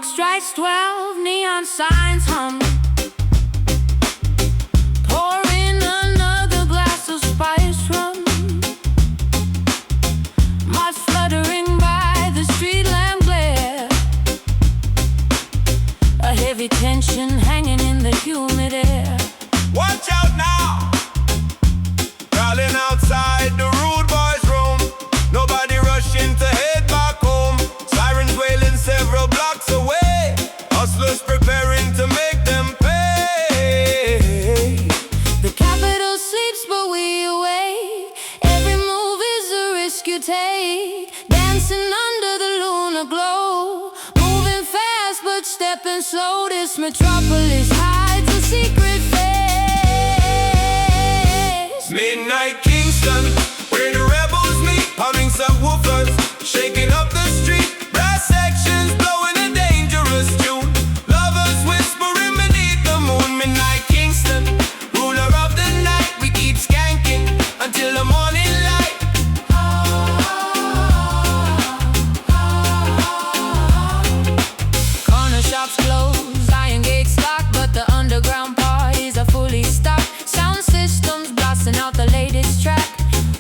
clock strikes 12, neon signs hum. Pour in another glass of spice rum. My fluttering by the street lamp glare, a heavy tension hanging in the humid air. Watch out now! Crawling outside the rude boys' room. Nobody rushing to head back home. Sirens wailing several blocks away. Hustlers preparing to make them pay. The capital sleeps but we awake. Every move is a risk you take. Dancing under the lunar glow. Moving fast but stepping slow. This metropolis hides a secret face. Midnight Kingston, where the rebels meet. Pounding subwoofers, shaking up the street. Brass sections blowing a dangerous tune. Lovers whispering beneath the moon. Midnight Kingston, ruler of the night. We keep skanking until the morning light. Corner shops close, iron gates locked, but the underground parties are fully stocked. Sound systems blasting out the latest track.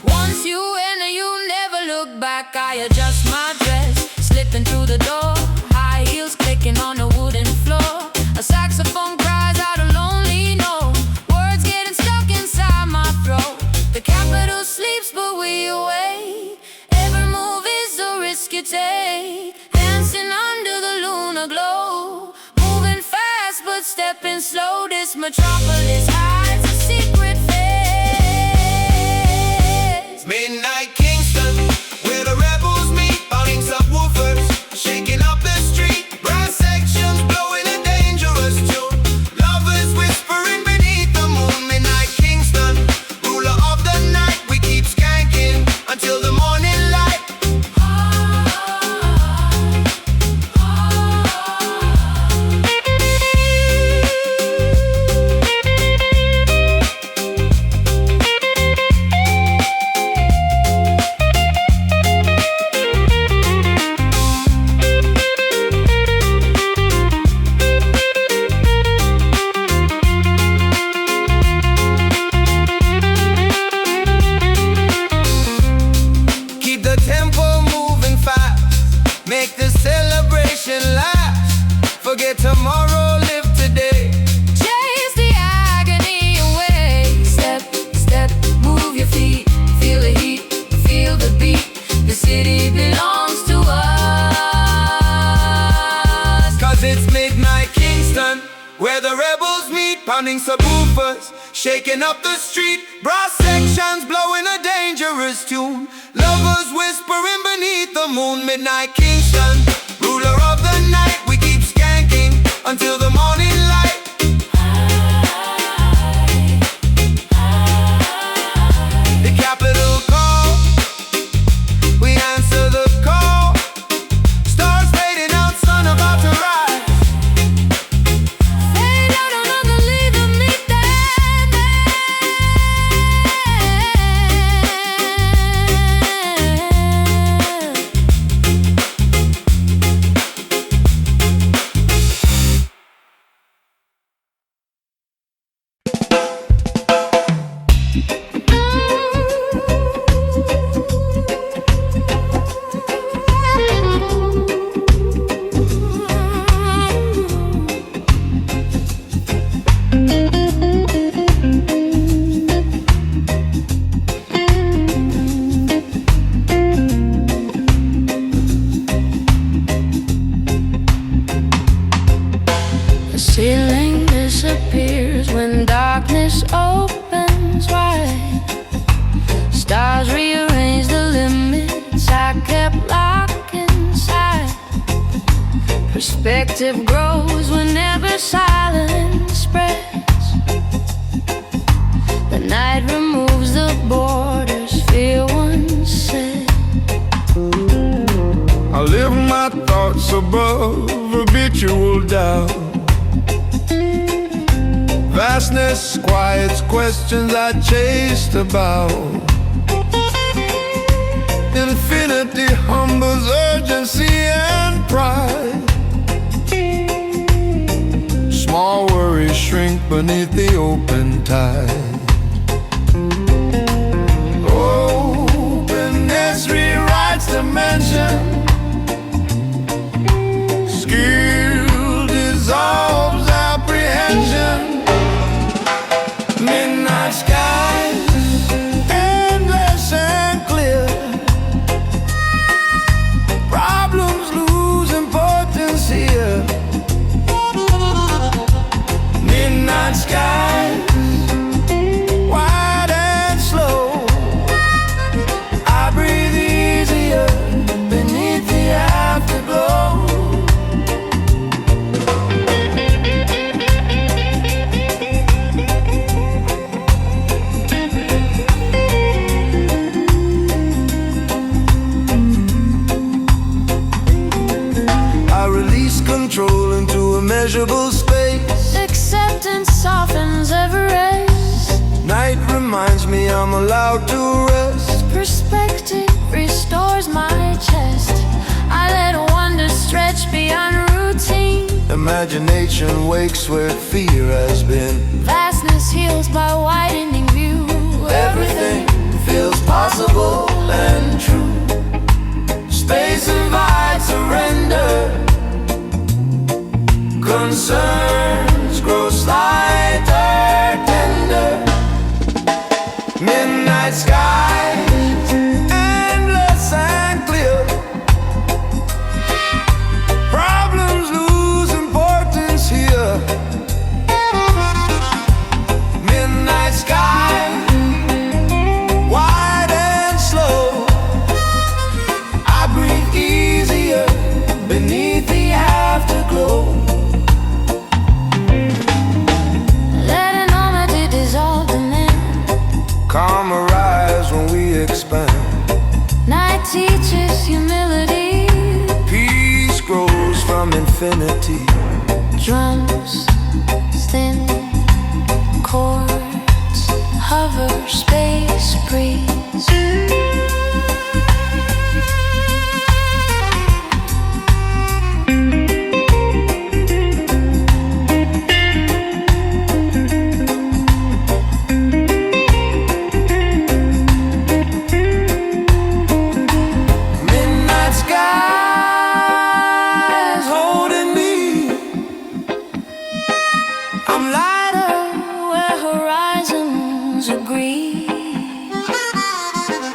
Once you enter, you never look back. I adjust my dress, slipping through the door. High heels clicking on the wooden floor. A saxophone cries out a lonely note. Words getting stuck inside my throat. The capital sleeps but we awake. Every move is a risk you take. Dancing under the lunar glow. Moving fast but stepping slow. This metropolis hides a secret face. Midnight Kingston, where the rebels meet. Pounding subwoofers, shaking up the street. Brass sections blowing a dangerous tune. Lovers whispering beneath the moon. Midnight Kingston, ruler of the night. We keep skanking until the morning light. Keep the tempo moving fast. Make the celebration last. Forget tomorrow, live today. Chase the agony away. Step, step, move your feet. Feel the heat, feel the beat. The city belongs to us. Cause it's Midnight Kingston, where the rebels meet. Pounding subwoofers, shaking up the street. Brass sections blowing a dangerous tune. Lovers whispering beneath the moon. Midnight Kingston, ruler of the night. We keep skanking until the morning light. The capital call, we answer the call. Stars fading out, sun about to rise. Fade out another lead to meet The ceiling disappears when darkness opens wide. Stars rearrange the limits I kept locked inside. Perspective grows whenever silence spreads. The night removes the borders fear once said. I live my thoughts above habitual doubt. Vastness quiets questions I chased about. Infinity humbles urgency and pride. All worries shrink beneath the open tide. Openness rewrites dimension. Skill dissolves apprehension. Midnight skies, endless and clear. Problems lose importance here. Midnight skies, wide and slow. I breathe easier beneath the afterglow. I release control into immeasurable space. Acceptance softens every race. Night reminds me I'm allowed to rest. Perspective restores my chest. I let wonder stretch beyond routine. Imagination wakes where fear has been. Vastness heals by widening view. Everything feels possible and true. Space invites surrender. Concerns grow slighter, tender. Midnight skies, endless and clear. Problems lose importance here. Midnight skies, wide and slow. I breathe easier beneath the afterglow. Calm arise when we expand. Night teaches humility. Peace grows from infinity. Drums, thin chords, hover, space breeze.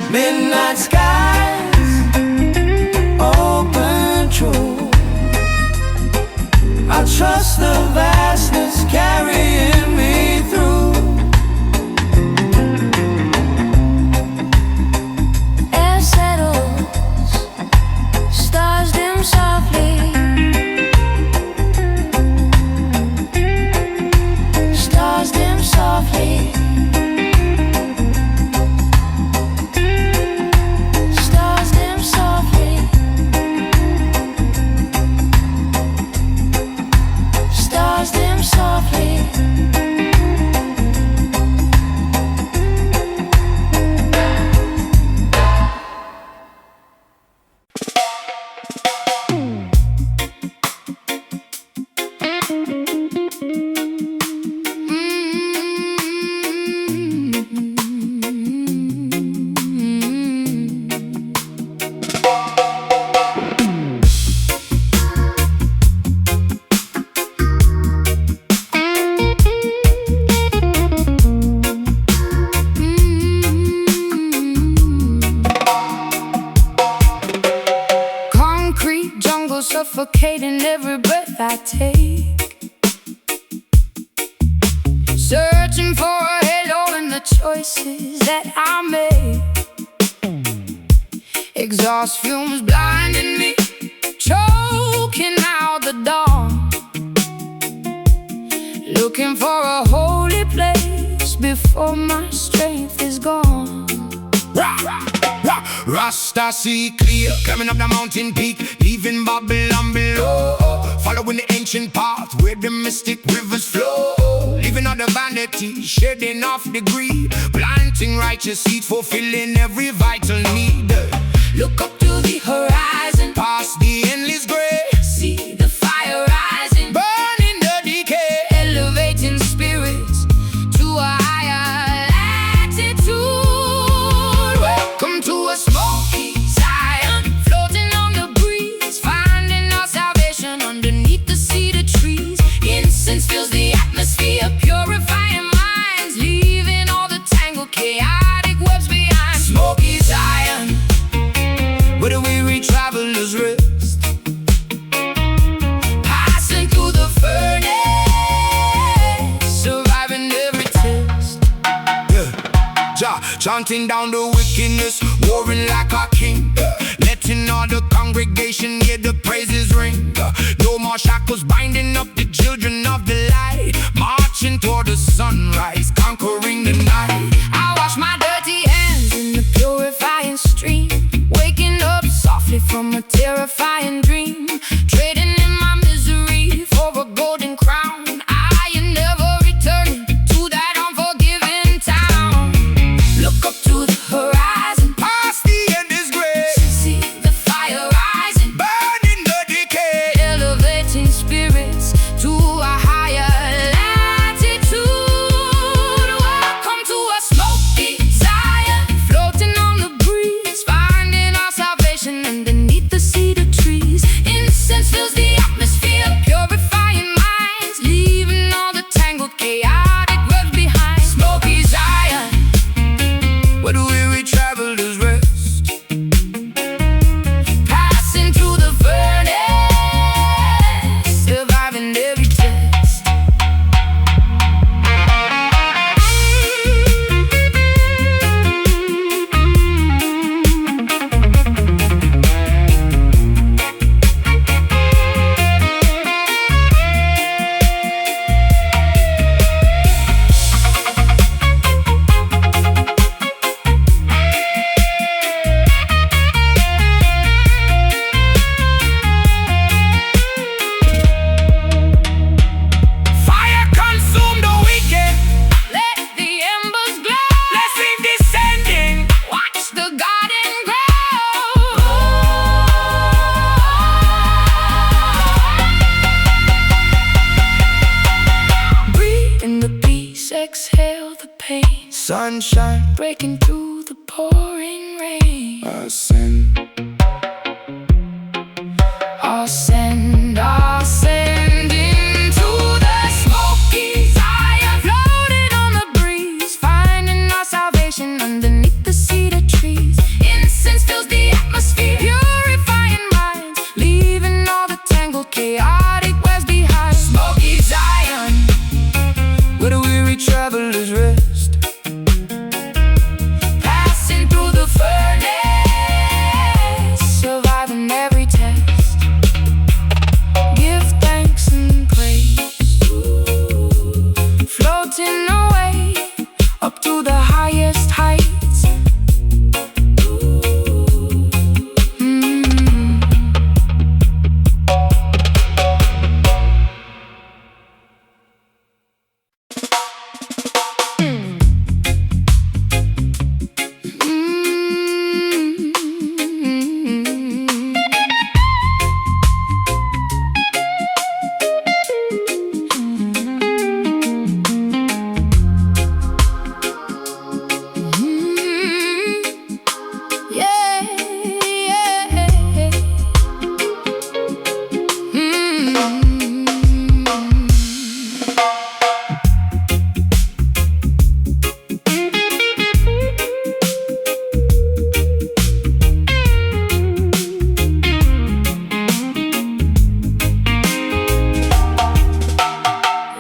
Midnight skies, open true. I trust the vastness carrying me through. Air settles, stars dim softly. Stars dim softly. Suffocating every breath I take. Searching for a halo in the choices that I make. Exhaust fumes blinding me, choking out the dawn. Looking for a holy place before my strength is gone. Rasta see clear, climbing up the mountain peak, leaving Babylon below. Following the ancient path where the mystic rivers flow. Leaving all the vanity, shedding off the greed, planting righteous seed, fulfilling every vital need. Look up to the horizon, past the endless gray, see the fire rising, burning the decay. chanting down the wickedness, warring like a king, letting all the congregation hear the praises ring. No more shackles binding up the children of the light, marching toward the sunrise, conquering the night. I wash my dirty hands in the purifying stream, waking up softly from a terrifying dream, trading in my misery for a golden crown. I am never returning to that unforgiving town. Look up to the horizon, Past the end is great, see the fire rising, burning the decay. elevating spirits to a higher latitude. Welcome to a smoky Zion, floating on the breeze, finding our salvation underneath the cedar trees. Incense fills the atmosphere, purifying minds, leaving all the tangled, chaotic webs behind. Smoky Zion, Where the weary travelers rest, passing through the furnace, surviving every test. fire consume the wicked, Let the embers glow, blessing descending. watch the garden grow. Breathe in the peace, exhale the pain, Sunshine, breaking through the pouring rain. ascend. Ascend into the smoky Zion, floating on the breeze, finding our salvation underneath the cedar trees. Incense fills the atmosphere, purifying minds, leaving all the tangled, chaotic webs behind. Smoky Zion, Where the weary travelers rest, passing through the furnace, surviving every test. Give thanks and praise, floating away up to the highest heights. Yeah, yeah.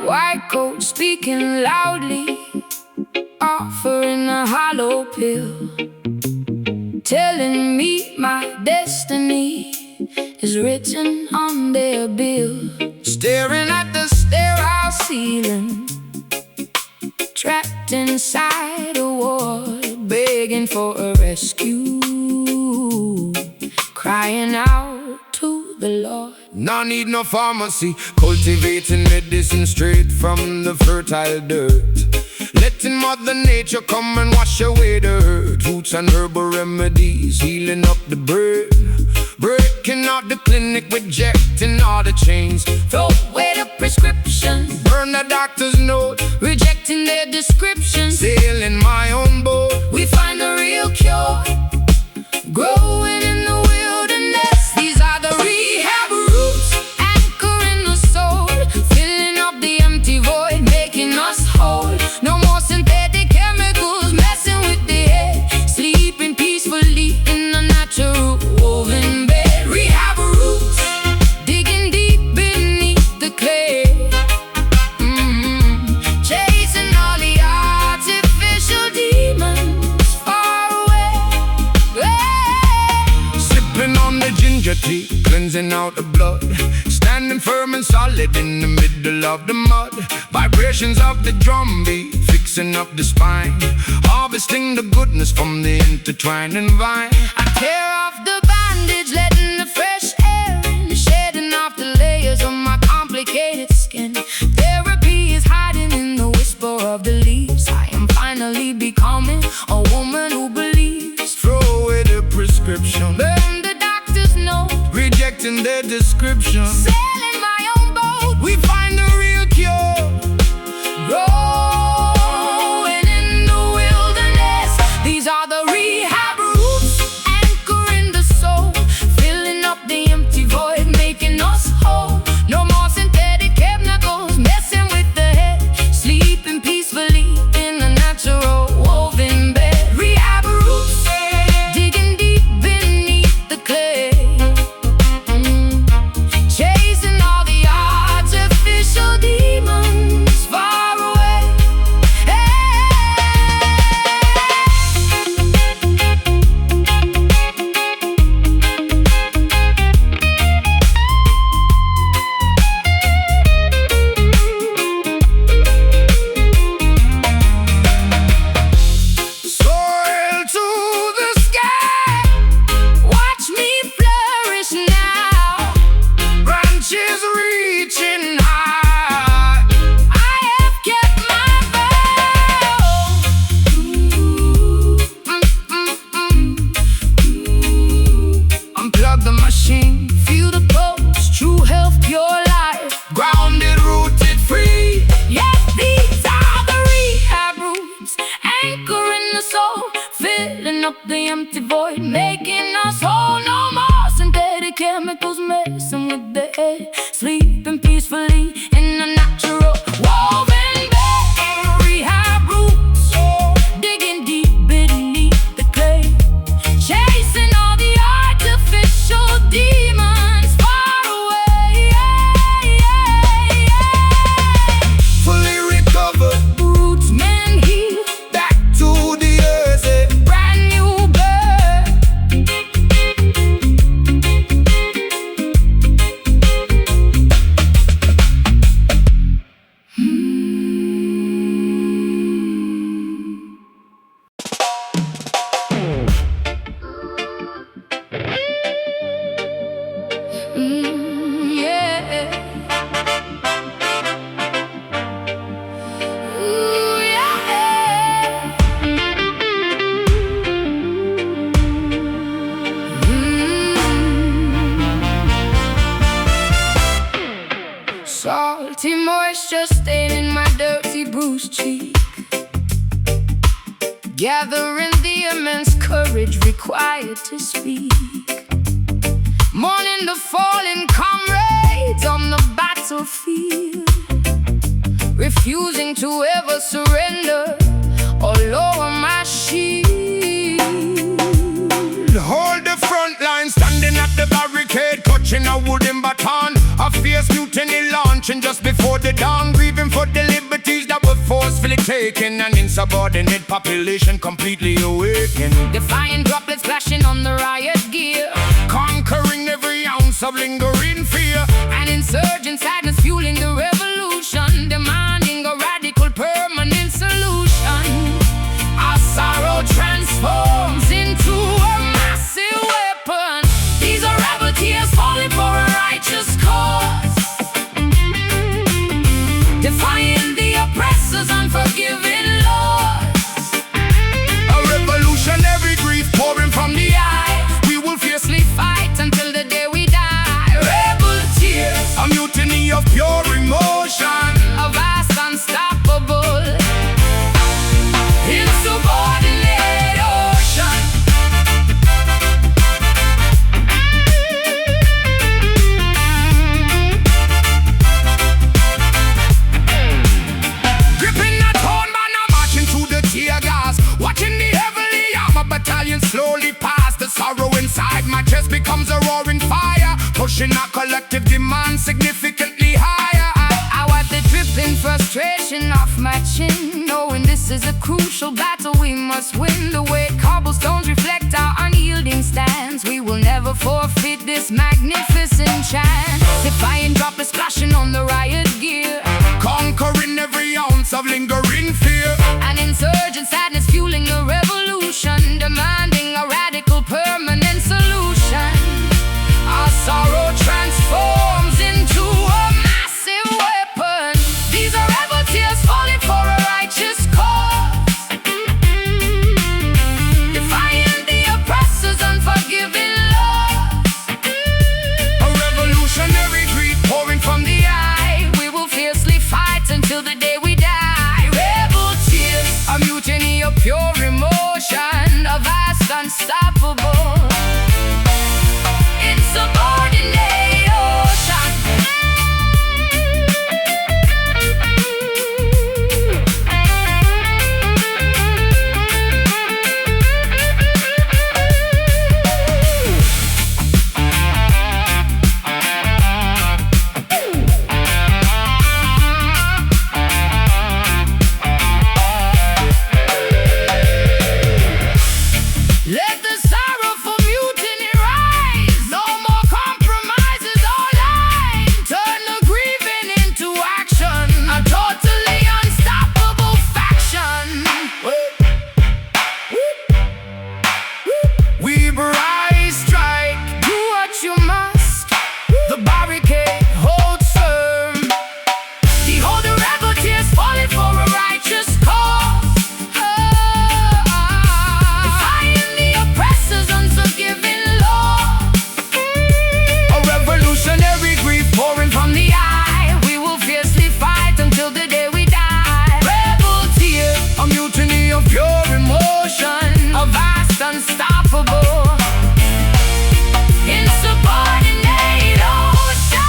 White coat speaking loudly, offering a hollow pill, telling me my destiny is written on their bill. staring at the Sterile ceiling, trapped inside a ward, begging for a rescue, crying out to the Lord. No need no pharmacy, cultivating medicine straight from the fertile dirt. Letting Mother Nature come and wash away the hurt. Roots and herbal remedies, healing up the burden. Breaking out the clinic, rejecting all the chains. Throw away the prescription, Burn the doctor's note, rejecting their description. sail in my own boat. We find the real cure, growing in the wilderness. These are the rehab roots, anchoring the soul, filling up the empty void, making us whole. No more synthetic chemicals messing with the head, sleeping peacefully in the natural woven bed. Rehab roots, digging deep beneath the clay, chasing all the artificial oozing out the blood, standing firm and solid in the middle of the mud. Vibrations of the drum beat, fixing up the spine, harvesting the goodness from the intertwining vine. I tear off the bandage, letting the fresh air in, shedding off the layers of my complicated skin. Therapy is hiding in the whisper of the leaves. I am finally becoming a woman who believes. Throw away the prescription, Burn the doctor's note, rejecting their description. sailing my own boat. We find the real cure. Growing in the wilderness, these are the rehab roots, anchoring the soul, filling up the empty void, making us whole. No more synthetic chemicals messing with the head, sleeping peacefully in a natural woven bed. Rehab roots, digging deep beneath the clay, chasing all the artificial demons far away. Soil to the sky, Watch me flourish now. branches reaching high. I have kept my vow. Unplug the machine, Feel the pulse, true health, pure life. grounded, rooted, free. Yes, these are the rehab roots, anchoring the soul, filling up the empty void, making us whole. No more synthetic chemicals messing with the head, sleeping peacefully in a natural woven bed. Rehab roots, digging deep beneath the clay, chasing all the artificial demons far away. Fully recovered, Roots men heal, back to the earth. brand new birth. Yeah. Ooh, yeah. Salty moisture staining my dirty bruised cheek, gathering the immense courage required to speak. Mourning the fallen comrades on the battlefield, refusing to ever surrender or lower my shield. Hold the front line, standing at the barricade, clutching a wooden baton. A fierce mutiny launching just before the dawn, grieving for the liberties that were forcefully taken. An insubordinate population completely awakened, Defying droplets splashing on the riot gear, conquering every ounce of lingering fear. an insurgent sadness fueling the revolution, demanding a radical permanent solution. Our sorrow transforms into a massive weapon. These are rebel tears falling for a righteous cause, defying the oppressor's unforgiving laws. A revolutionary grief pouring from the eye. We will fiercely fight until the day we die. Rebel tears, A mutiny of pure emotion. a vast unstoppable insubordinate ocean. Gripping that horn banner, marching through the tear gas, watching the heavily armored battalion slowly pass. The sorrow inside my chest becomes a roaring fire, pushing our collective demand significantly higher. I wipe the dripping frustration off my chin, knowing this is a crucial battle we must win. The way cobblestones reflect our unyielding stance, we will never forfeit this magnificent chant, defying droplets splashing on the riot gear, conquering every ounce of lingering fear. an insurgent sadness fueling a revolution, demanding a radical permanent solution. Our sorrow transforms into a massive weapon. These are rebel tears falling for a righteous cause, defying the oppressor's unforgiving laws. A revolutionary greed pouring from the eye. We will fiercely fight until the day we die. Rebel tears, A mutiny of pure emotion, a vast unstoppable, insubordinate ocean. Let the sorrowful mutiny rise. No more compromises or lying. Turn the grieving into action, a totally unstoppable faction. we rise, strike. Do what you must. The barricade holds firm. Behold the rebel tears falling for a righteous cause, defying the oppressor's unforgiving law. A revolutionary grief pouring from the eye. We will fiercely fight until the day we die. Rebel tears, A mutiny of pure emotion. a vast unstoppable, insubordinate ocean.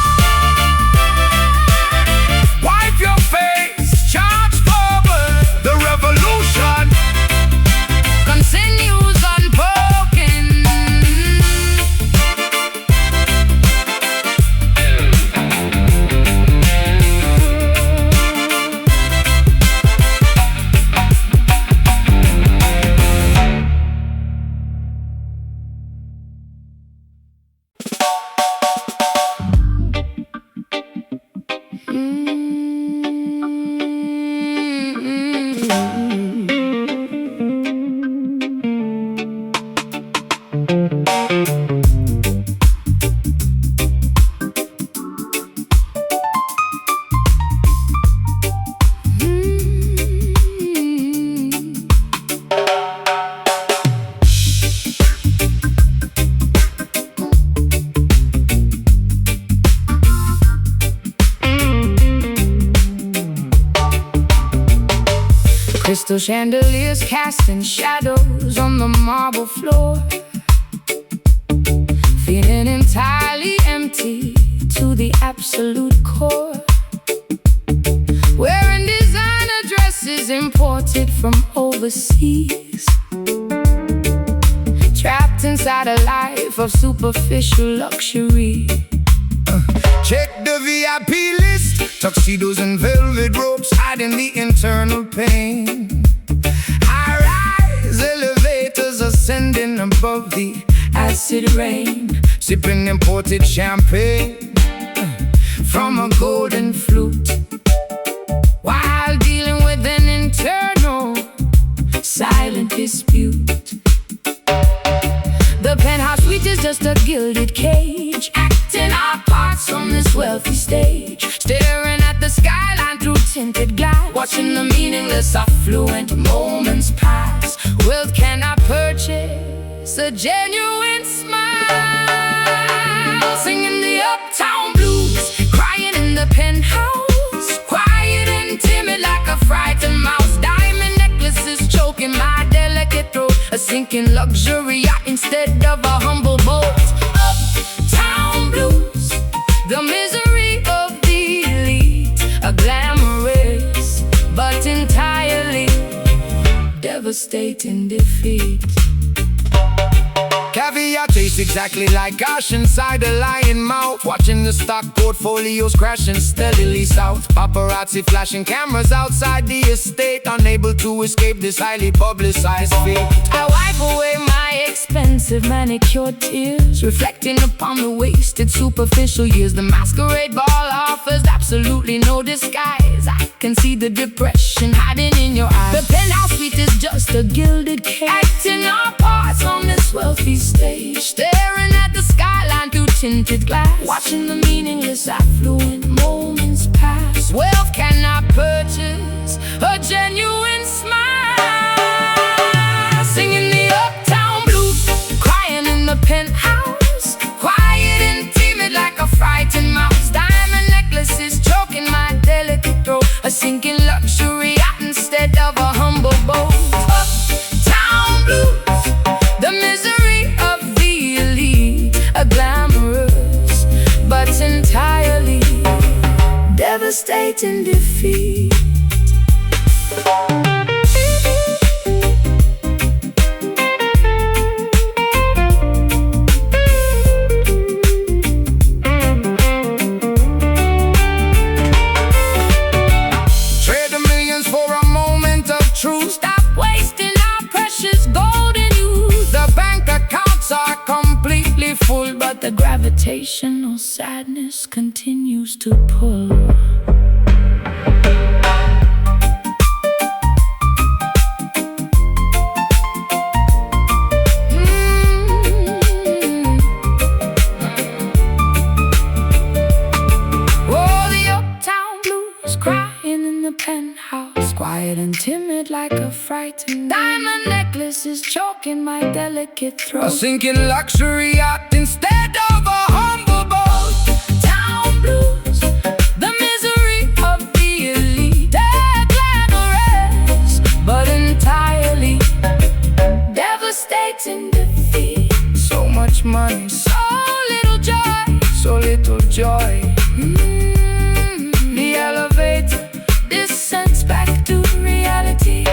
Wipe your face, charge forward. The revolution Continues unbroken. Crystal chandeliers casting shadows on the marble floor, feeling entirely empty to the absolute core. Wearing designer dresses imported from overseas, trapped inside a life of superficial luxury. check the VIP list. Tuxedos and velvet ropes hiding the internal pain. High-rise elevators ascending above the Acid rain, sipping imported champagne from a golden flute, while dealing with an internal silent dispute. The penthouse suite is just a gilded cage, acting our parts on this wealthy stage, staring at the skyline through tinted glass, watching the meaningless affluent moments pass. Wealth cannot purchase a genuine smile, singing the uptown blues, crying in the penthouse, quiet and timid like a frightened mouse. Diamond necklaces choking my delicate throat, a sinking luxury yacht instead of a humble boat. Uptown blues, the misery of the elite, a glamorous but entirely devastating defeat. Caviar tastes exactly like ash inside a lion mouth. Watching the stock portfolios crashing steadily south. Paparazzi flashing cameras outside the estate, unable to escape this highly publicized fate. I wipe away my expensive manicured tears, reflecting upon the wasted superficial years. The masquerade ball offers absolutely no disguise. I can see the depression hiding in your eyes. The penthouse suite is just a gilded cage, acting our parts on this wealthy stage, staring at the skyline through tinted glass, watching the meaningless affluent moments pass. Wealth cannot purchase a genuine smile. Singing the uptown blues, crying in the penthouse, quiet and timid like a frightened mouse. Diamond necklaces choking my delicate throat, a sinking luxury yacht instead of a humble boat. Uptown blues, the misery of the elite, a glamorous but entirely devastating defeat. Trade the millions for a moment of truth. Stop wasting our precious golden youth. The bank accounts are completely full, But the gravitational sadness continues to pull. Oh, the uptown blues, crying in the penthouse, quiet and timid like a frightened diamond necklaces choking my delicate a throat. sinking luxury yacht instead of a humble boat. Town blues, the misery of the elite, they're glamorous but entirely devastating defeat. So much money, So little joy, so little joy. the elevator descends back to reality.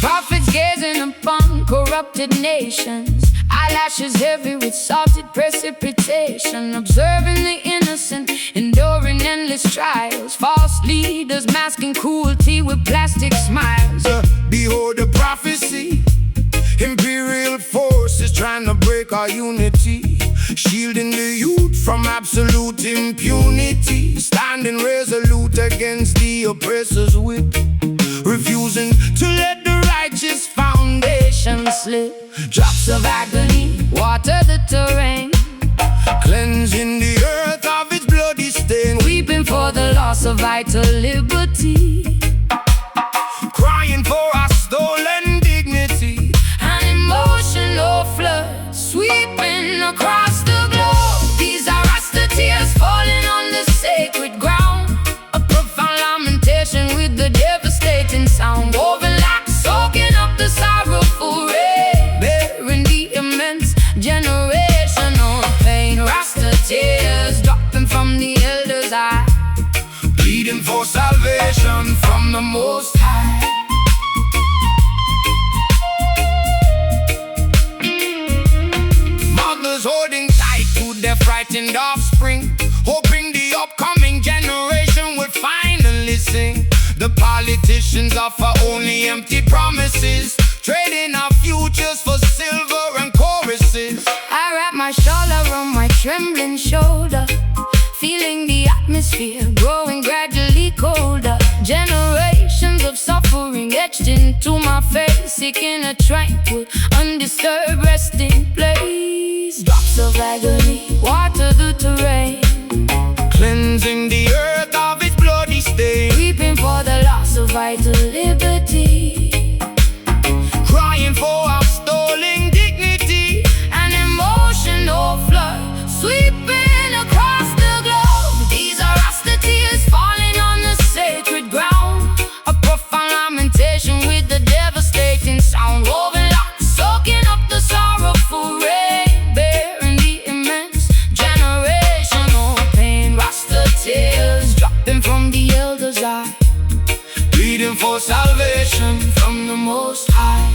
Prophets gazing upon corrupted nations, eyelashes heavy with salted precipitation, observing the innocent, enduring endless trials, false leaders masking cruelty with plastic smiles. Behold the prophecy, imperial forces trying to break our unity, shielding the youth from absolute impunity, standing resolute against the oppressor's whip, refusing to let the righteous foundation slip. Drops of agony water the terrain, Cleansing the earth of its bloody stain, weeping for the loss of vital liberty. crying for our stolen dignity. An emotional flood sweeping across the globe. These are Rasta tears falling on the sacred ground, a profound lamentation with the devastating sound, woven like soaking up the sorrowful rain, bearing the immense generational pain. Rasta tears dropping from the elders' eye, Pleading for salvation from the Most High. Mothers holding tight to their frightened offspring, hoping the upcoming generation will finally sing. The politicians offer only empty promises, trading our futures for silver and choruses. I wrap my shawl around my trembling shoulder, feeling the atmosphere growing gradually colder. Generations of suffering etched into my face, seeking a tranquil, undisturbed resting place. Drops of agony water the terrain, cleansing the earth of its bloody stain, weeping for the loss of vital liberty, crying for our stolen dignity. an emotional flood sweeping across the globe. These are Rasta tears falling on the sacred ground, a profound lamentation with the devastating sound, woven locks soaking up the sorrowful rain, bearing the immense generational pain. Rasta tears dropping from the elder's eye, Pleading for salvation from the Most High.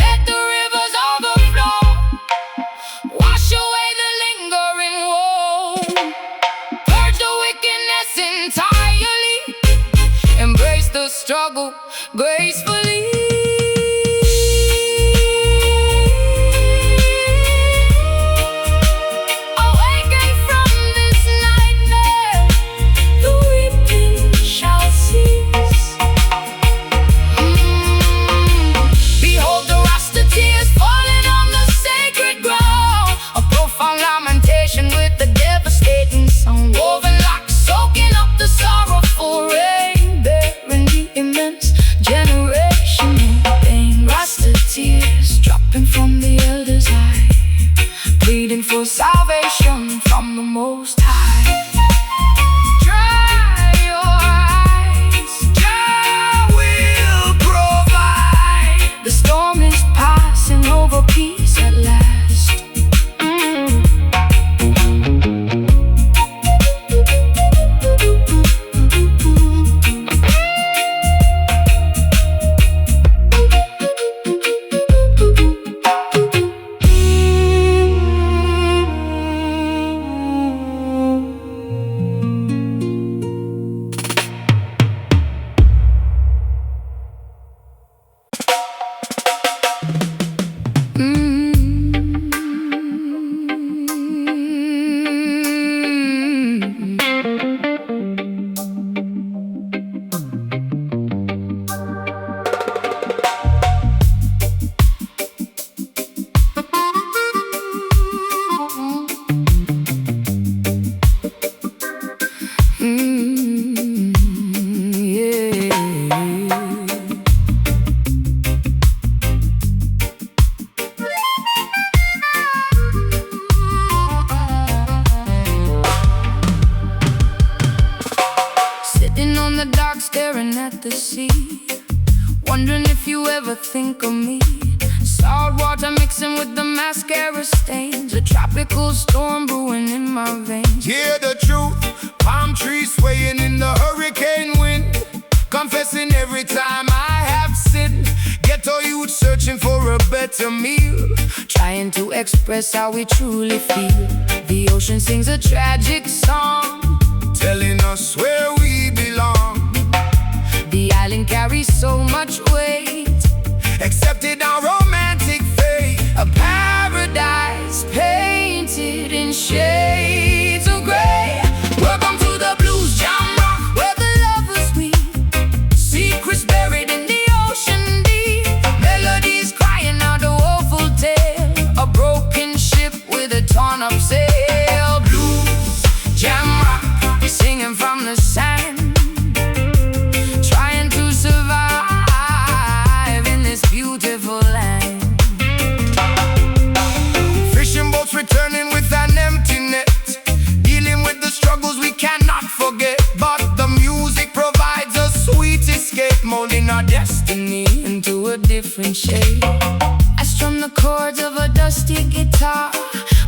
Let the rivers overflow, wash away the lingering woe, purge the wickedness entirely, embrace the struggle gracefully. Awaken from this nightmare, the weeping shall cease. Behold the Rasta tears falling on the sacred ground, a profound lamentation with the devastating sound, woven locks soaking up the sorrowful rain, bearing the immense generational pain. Rasta tears dropping from the elder's eye, pleading for salvation from the Most High. Dry your eyes, Jah will provide. the storm is passing over, peace at last. Sitting on the dock staring at the sea, wondering if you ever think of me. Salt water mixing with the mascara stains, a tropical storm brewing in my veins. Hear the truth, palm trees swaying in the hurricane wind, confessing every time I have sinned. Ghetto youth searching for a better meal, Trying to express how we truly feel. The ocean sings a tragic song, telling us where we belong. the island carries so much weight, Accepted our romantic fate, a paradise painted in shades of gray. Welcome to the blues genre, where the lovers weep, secrets buried in the ocean deep, melodies crying out a woeful tale, a broken ship with a torn up sail. Blues genre, singing from the sand, trying to survive in this beautiful land. fishing boats returning with an empty net, dealing with the struggles we cannot forget. But the music provides a sweet escape, molding our destiny Into a different shade, I strum the chords of a dusty guitar,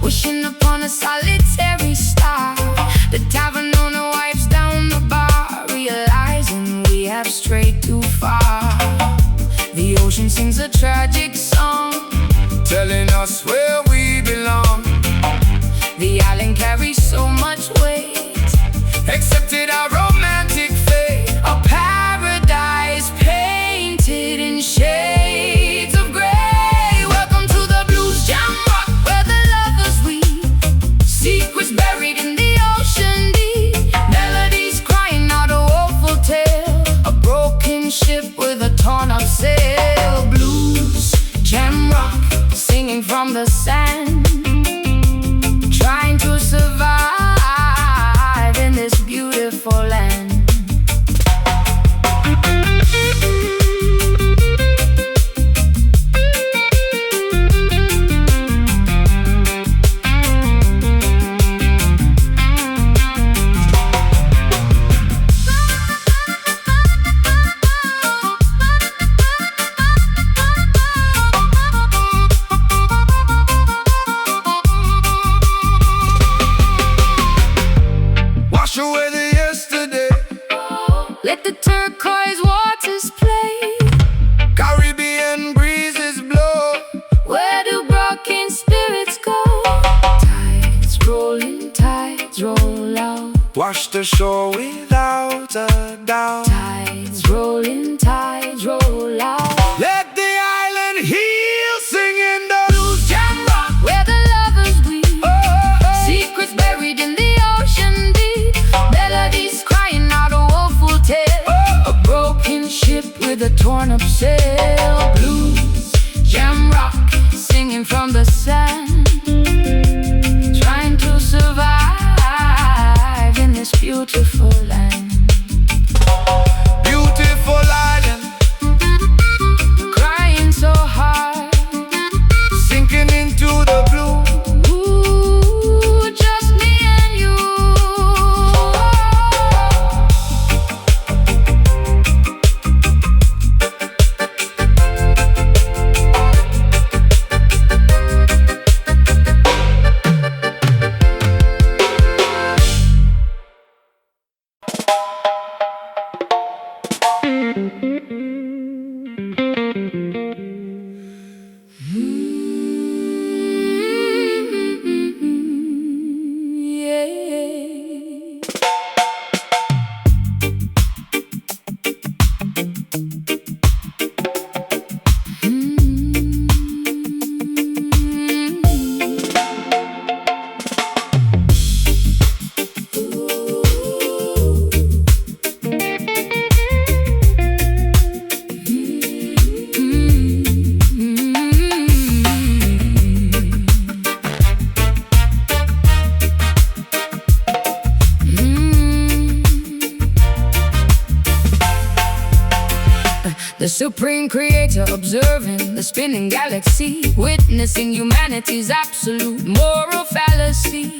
wishing upon a solitary star. The tavern owner wipes down the bar, realizing we have strayed too far. The ocean sings a tragic song, telling us where we belong. The island carries so much weight, Accepted our romantic fate, a paradise painted in shades of gray. Welcome to the blues jam rock, where the lovers weep, secrets buried in the ocean deep, melodies crying out a woeful tale, a broken ship with a torn up sail. Blues jam rock, singing from the sand, trying to survive in this beautiful land. wash away the yesterday. Let the turquoise waters play. Caribbean breezes blow. Where do broken spirits go? Tides roll out. Wash the shore without a doubt. Tides roll out. Let the island heal, singing the blues jam rock. Where the lovers weep, secrets buried in the ocean deep, melodies crying out a woeful tale, a broken ship with a torn up sail. Blues jam rock, singing from the sand, trying to survive in this beautiful land. Beautiful island, Crying so hard, sinking into the blue. ooh, just me and you. The supreme creator observing the spinning galaxy, witnessing humanity's absolute moral fallacy.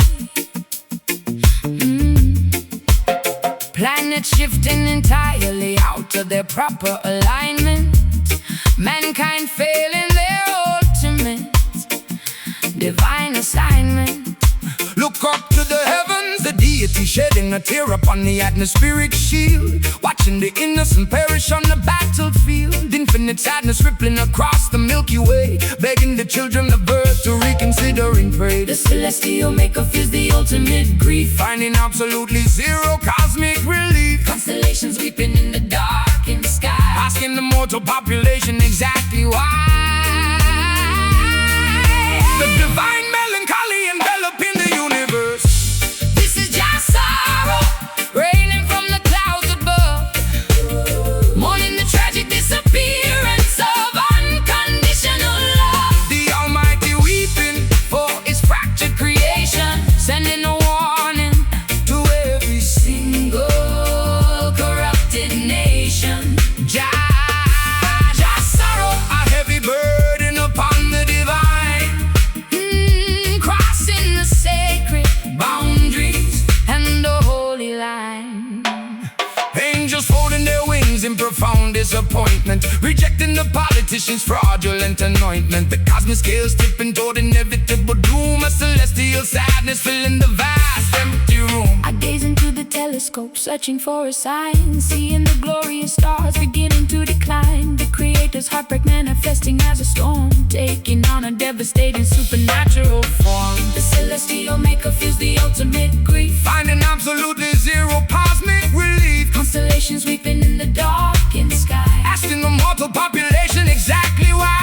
Planets shifting entirely out of their proper alignment, mankind failing their ultimate divine assignment. Look up to the heavens, the deity shedding a tear upon the atmospheric shield, watching the innocent perish on the battlefield. Infinite sadness rippling across the Milky Way, begging the children of earth to reconsider and pray. The celestial maker feels the ultimate grief, Finding absolutely zero cosmic relief, constellations weeping in the darkened sky, asking the mortal population exactly why. The divine melancholy enveloping the universe. This is just sorrow, raining from the clouds above, mourning the tragic disappearance of unconditional love. The Almighty weeping For its fractured creation, sending a warning to every single corrupted nation. just sorrow, a heavy burden upon the divine, Crossing the sacred boundaries and the holy line. angels folding their wings in profound disappointment, rejecting the politicians' fraudulent anointment. The cosmic scales tipping toward inevitable doom, a celestial sadness filling the vast empty room. I gaze into the telescope, searching for a sign, seeing the glorious stars beginning to decline. The creator's heartbreak manifesting as a storm, taking on a devastating supernatural form. The celestial maker feels the ultimate grief, finding absolutely zero cosmic relief. Constellations weeping in the darkened sky, asking the mortal population exactly why.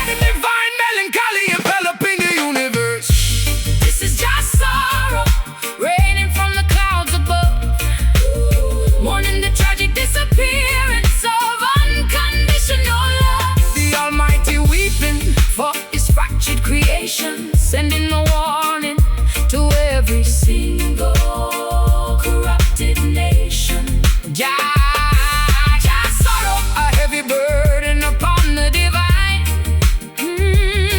The divine melancholy enveloping the universe. This is just sorrow raining from the clouds above, mourning the tragic disappearance of unconditional love. The Almighty weeping for His fractured creation, sending a warning to every single corrupted nation. Just sorrow, a heavy burden upon the divine,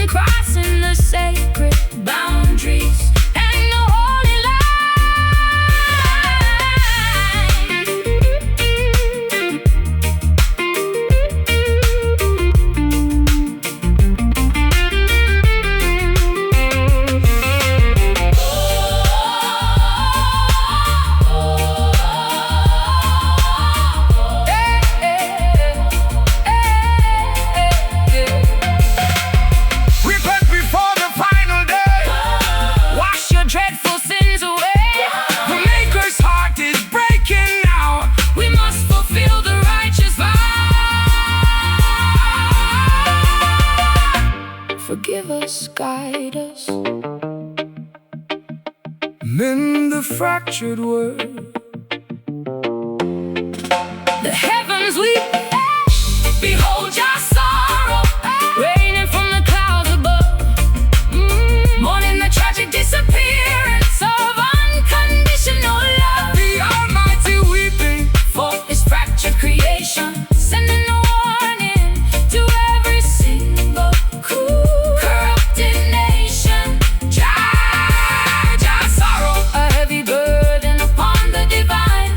crossing the sacred boundaries and the holy line. Dreadful sins away. The Maker's heart is breaking now. We must fulfill the righteous vow. Forgive us, guide us, mend the fractured world. The heavens weep, behold your sorrow, raining from the clouds above, mourning the tragic disappearance of unconditional love. The Almighty weeping for His fractured creation, sending a warning to every single corrupted nation. just sorrow, A heavy burden upon the divine,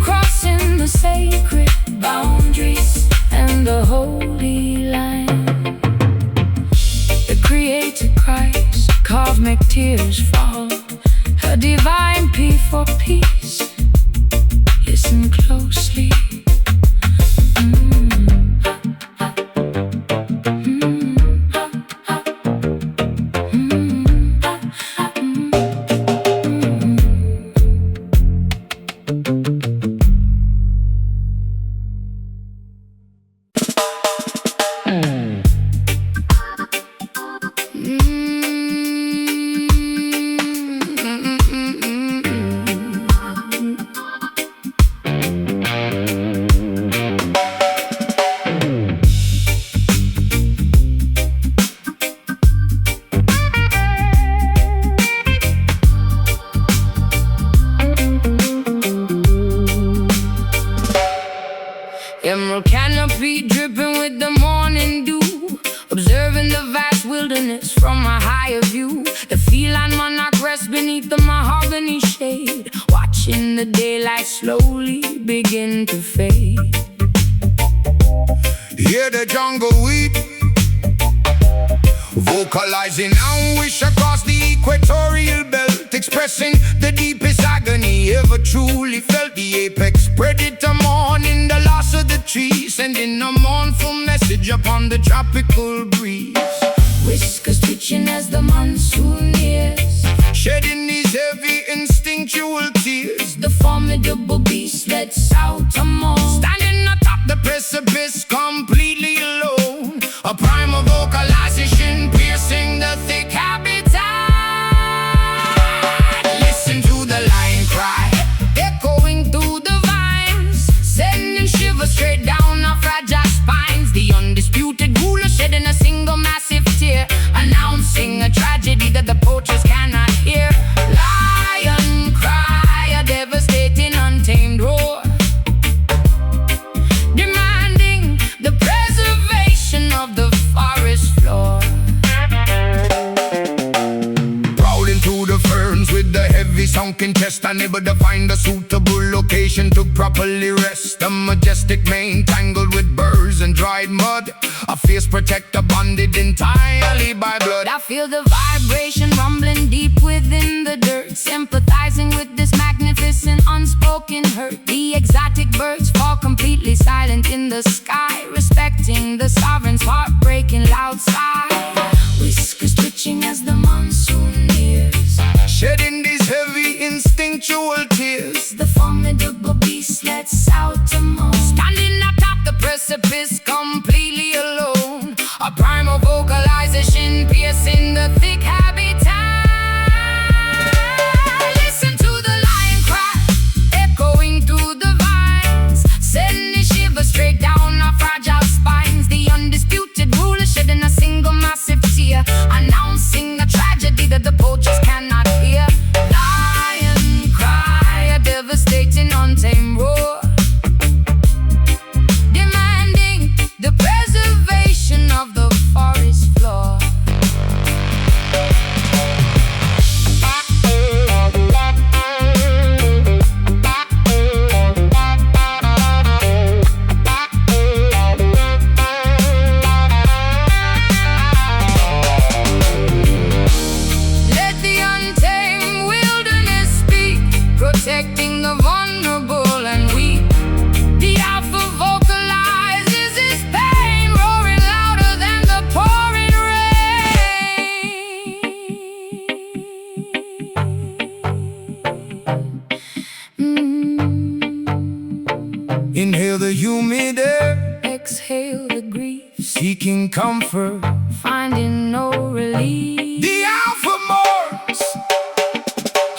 crossing the sacred boundaries and the holy line. The Creator cries, cosmic tears fall, a divine plea for peace. Listen closely. Emerald canopy dripping with the morning dew, observing the vast wilderness from a higher view. The feline monarch rests beneath the mahogany shade, watching the daylight slowly begin to fade. Hear the jungle weep, vocalizing anguish across the equatorial belt, expressing the deepest agony ever truly felt. The apex predator mourning the loss of the tree, sending a mournful message upon the tropical breeze. Whiskers twitching as the monsoon nears, shedding these heavy instinctual tears. the formidable beast led south to mourn, Standing atop the precipice, completely alone, a primal vocalization piercing the thick habitat. Listen to the lion cry, echoing through the vines, sending shivers straight down our fragile spines. The undisputed ruler shedding a single massive tear, announcing a tragedy that the poachers cannot hear. Lion cry, a devastating untamed roar, demanding the preservation of the forest floor. Prowling through the ferns with the heavy sunken chest, unable to find a suitable location to properly rest. A majestic mane tangled with burrs and dried mud, a fierce protector bonded entirely by blood. I feel the vibration rumbling deep within the dirt, sympathizing with this magnificent listen, unspoken hurt. The exotic birds fall completely silent in the sky, respecting the sovereign's heartbreaking loud sigh. Whiskers twitching as the monsoon nears, shedding these heavy instinctual tears. the formidable beast lets out a moan, standing atop the precipice completely alone. A primal vocalization piercing the thick habitat. Listen to the lion cry, echoing through the vines, sending shivers straight down our fragile spines. The undisputed ruler shedding a single massive tear, announcing a tragedy that the poachers cannot hear. Lion cry, a devastating untamed roar, demanding the preservation of the forest floor. Let the untamed wilderness speak, protecting the vulnerable and weak. The alpha vocalizes his pain, roaring louder than the pouring rain. Inhale the humid air, Exhale the grief, seeking comfort. finding no relief. The alpha mourns.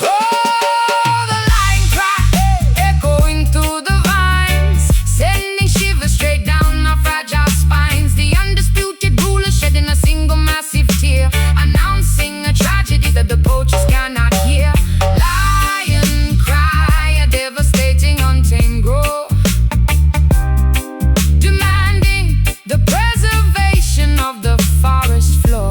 Oh, the lion cry, echoing through the vines, sending shivers straight down our fragile spines. The undisputed ruler shedding a single massive tear, announcing a tragedy that the poachers cannot hear. Lion cry, a devastating untamed roar, demanding the preservation of the forest floor.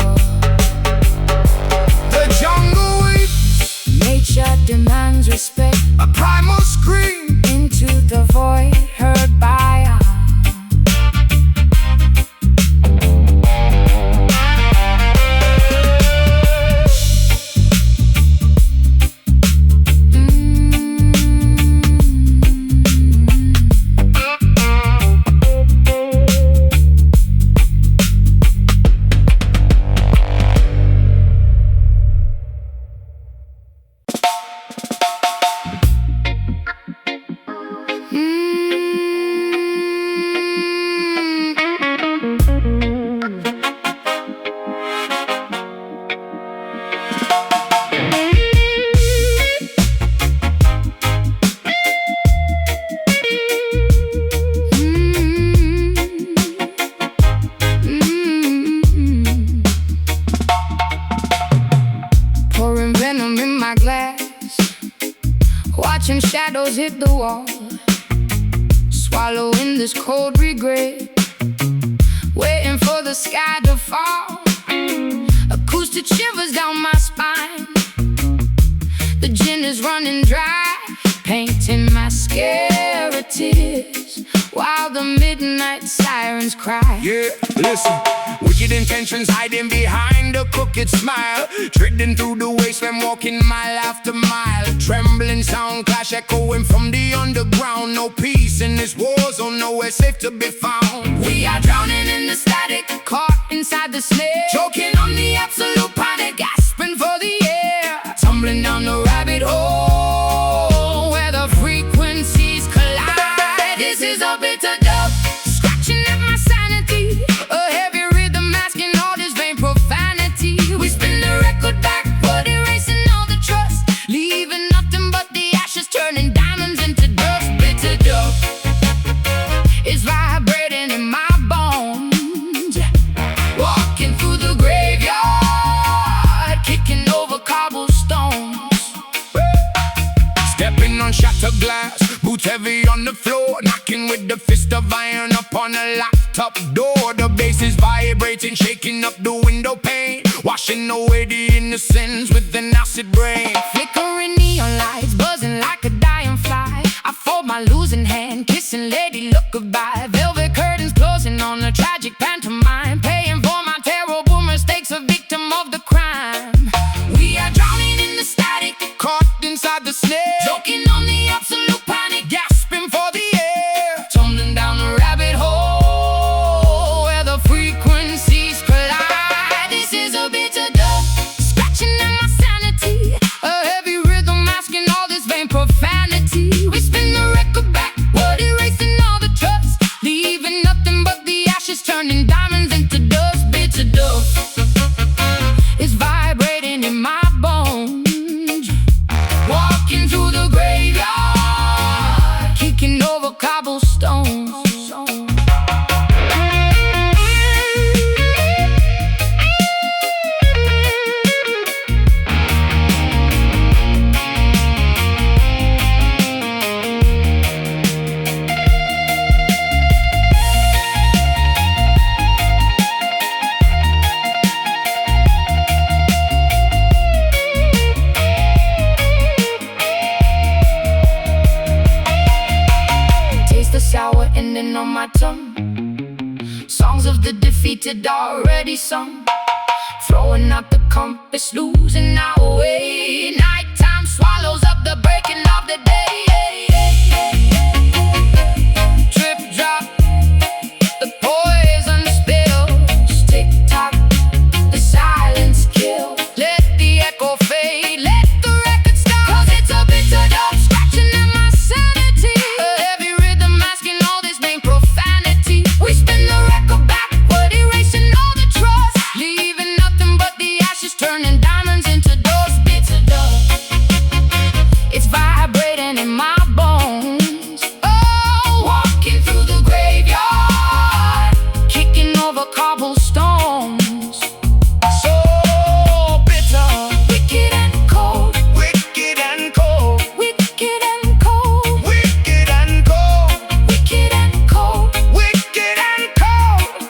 The jungle weeps, Nature demands respect, a primal scream. into the void heard by all. Pouring venom in my glass, watching shadows hit the wall, swallowing this cold regret, waiting for the sky to fall. Acoustic shivers down my spine, the gin is running dry, painting mascara tears, while the midnight sirens cry. Yeah, listen. Wicked intentions hiding behind a crooked smile, treading through the wasteland, walking mile after mile. Trembling sound clash echoing from the underground. No peace in this war zone, nowhere safe to be found. We are drowning in the static, caught inside the snare, choking on the absolute panic, gasping for the air, tumbling down the rabbit hole where the frequencies collide. This is a bitter dub, scratching at my sanity, a heavy rhythm masking all this vain profanity. We spin the record backward, erasing all the trust, leaving nothing but the ashes, turning diamonds into dust. Bitter dub is vibrating in my bones, walking through the graveyard, kicking over cobblestones. Stepping on shattered glass, boots heavy on the floor, knocking with the fist of iron upon a locked up door. The bass is vibrating, shaking up the window pane, washing away the innocence with an acid rain. Flickering neon lights, buzzing like a dying fly. I fold my losing hand, kissing lady, look goodbye. Velvet curtains closing on a tragic pantomime, paying for my terrible mistakes, a victim of the crime. We are drowning in the static, Caught inside the snare, choking on the burning on my tongue. Songs of the defeated already sung, throwing out the compass, losing our way. Nighttime swallows up the breaking of the day. Drip drop, the poison spills. Tick tock, the silence kill. Let the echo fade, let the record stop. 'Cause it's a bitter dub, scratching at my sanity. A heavy rhythm masking all this main profanity. We spin the record backward, erasing all the trust, leaving nothing but the ashes, turning diamonds into dust. Bitter dub, it's vibrating in my bones. Oh, walking through the graveyard, kicking over cobblestones. So bitter, wicked and cold, Wicked and cold, wicked and cold, wicked and cold, wicked and cold. wicked and cold.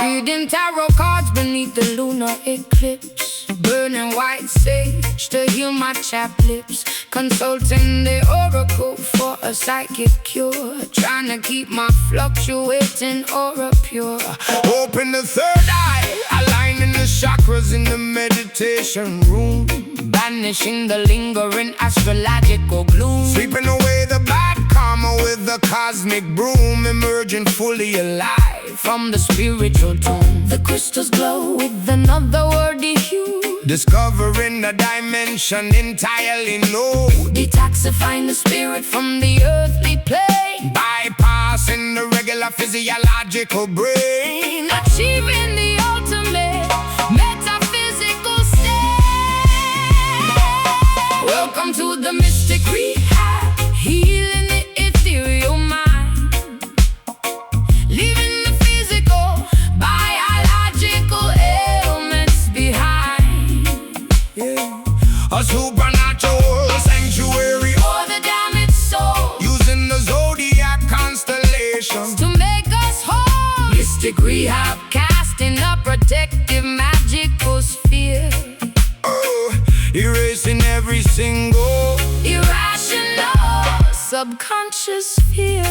Reading tarot cards beneath the lunar eclipse, burning white sage to heal my chapped lips, consulting the oracle for a psychic cure, trying to keep my fluctuating aura pure. Open the third eye, aligning the chakras in the meditation room, Banishing the lingering astrological gloom, sweeping away the bad karma with the cosmic broom, emerging fully alive from the spiritual tomb. The crystals glow with another worthy hue, discovering a dimension entirely new, detoxifying the spirit from the earthly plane, bypassing the regular physiological brain, achieving the ultimate metaphysical state. Welcome to the mystic rehab, healing the ethereal mind, leaving the physical biological ailments behind. a supernatural sanctuary, For the damaged soul, using the zodiac constellations. to make us whole. Mystic rehab, casting a protective magical sphere, Erasing every single irrational subconscious fear.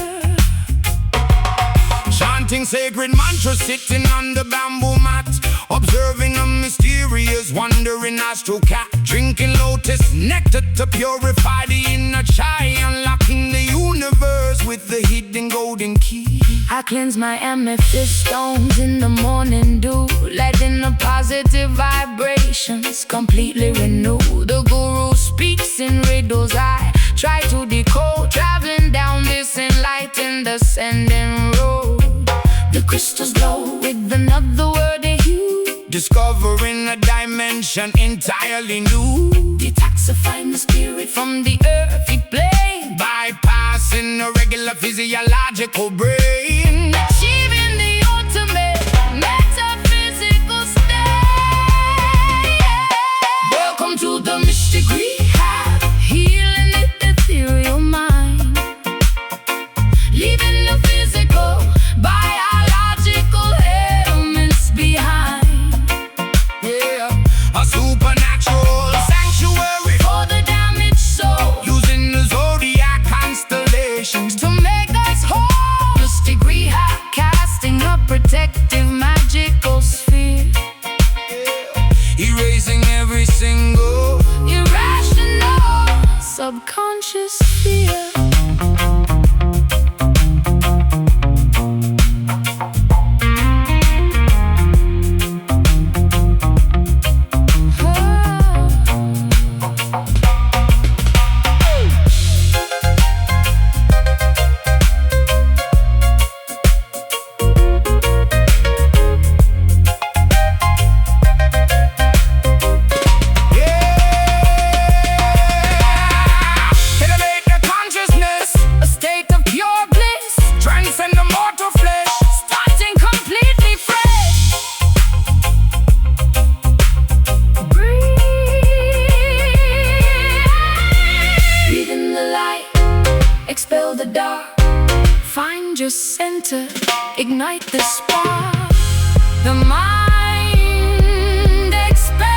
chanting sacred mantras, sitting on the bamboo mat, observing a mysterious wandering astral cat, drinking lotus nectar to purify the inner chai, unlocking the universe with the hidden golden key. I cleanse my amethyst stones in the morning dew, letting the positive vibrations completely renew. The guru speaks in riddles I try to decode, traveling down this enlightened ascending road. The crystals glow with another worthy hue, Discovering a dimension entirely new, detoxifying the spirit from the earthly plane, bypassing the regular physiological brain, achieving the ultimate metaphysical state. Welcome to the mystic rehab, healing the ethereal mind, leaving the physical biological ailments behind. a supernatural sanctuary, For the damaged soul, using the zodiac constellations. to make us whole. subconscious fear. Expel the dark, find your center, ignite the spark. The mind expands,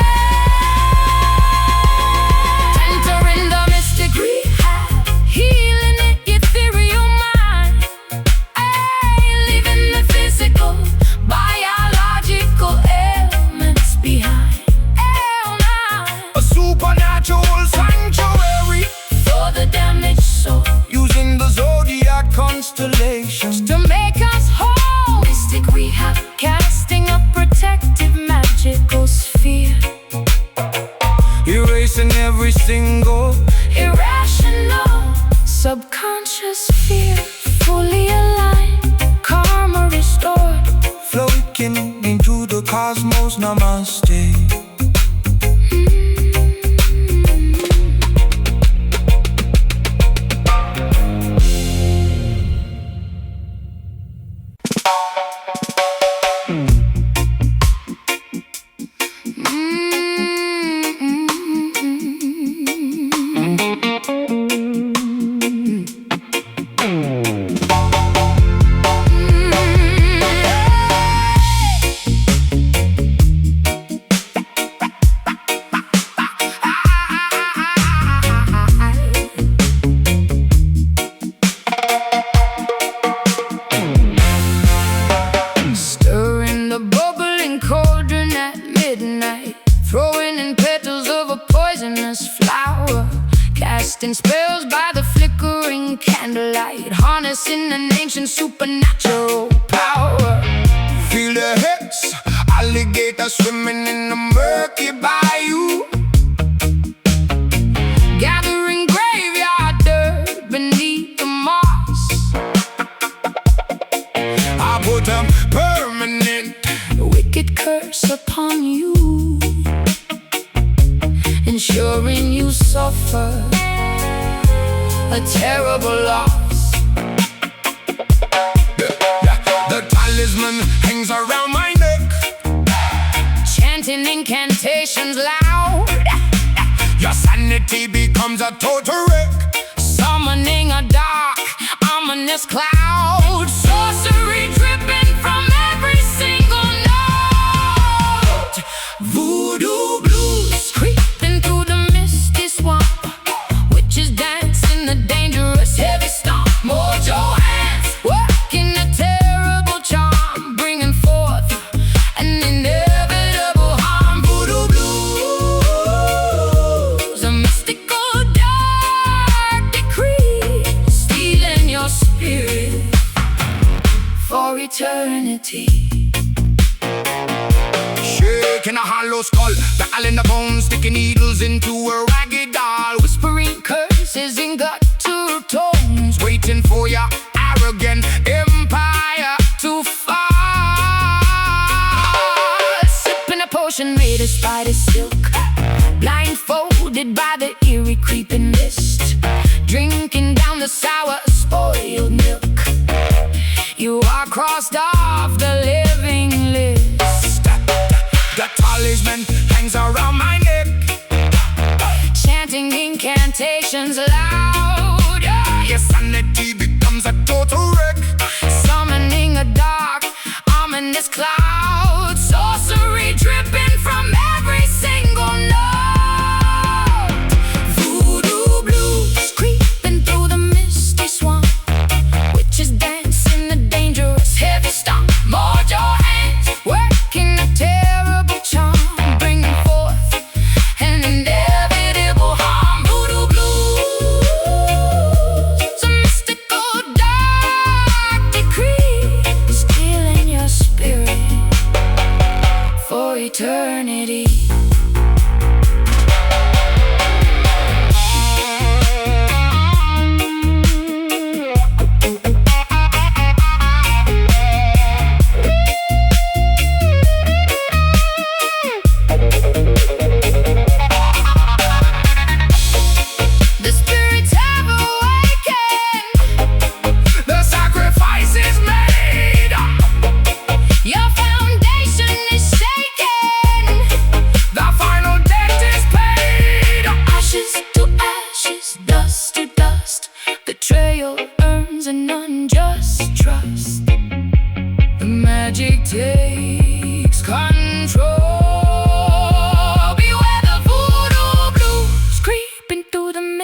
entering the mystic rehab, healing the ethereal mind, leaving the physical, biological ailments behind. A supernatural sanctuary For the damaged soul, using the zodiac constellations to make us whole. Mystic rehab, casting a protective magical sphere, erasing every single irrational subconscious fear. Fully aligned, karma restored. floating into the cosmos. Namaste. Stirring the bubbling cauldron at midnight, throwing in petals of a poisonous flower, casting spells by the flickering candlelight, harnessing an ancient supernatural power. Feel the hips, alligator swimming in the murky bayou, Gathering graveyard dirt beneath the moss, I put a permanent wicked curse upon you, ensuring you suffer a terrible loss. The talisman hangs around my neck, Chanting incantations loud, your sanity becomes a total wreck. summoning a dark, ominous cloud, sorcery dripping from every single note. Voodoo blues creeping through the misty swamp, witches dancing the dangerous heavy stomp. Mojo hands working a terrible charm, bringing forth an inevitable harm. Voodoo blues, a mystical dark decree, stealing your spirit for eternity. Shaking a hollow skull, rattling the bones, sticking needles into a ragged doll, Whispering curses in guttural tones, waiting for your arrogant empire to fall. Sipping a potion made of spider silk, blindfolded by the eerie creeping mist, drinking down the sour spoiled milk. You are crossed off the living list, The talisman hangs around my neck, chanting incantations loud, your sanity becomes a total wreck. summoning a dark, ominous cloud, sorcery dripping from every single note. Voodoo blues creeping through the misty swamp, witches dancing the dangerous heavy stomp. Mojo hands working a terrible charm, bringing forth an inevitable harm. Voodoo blues,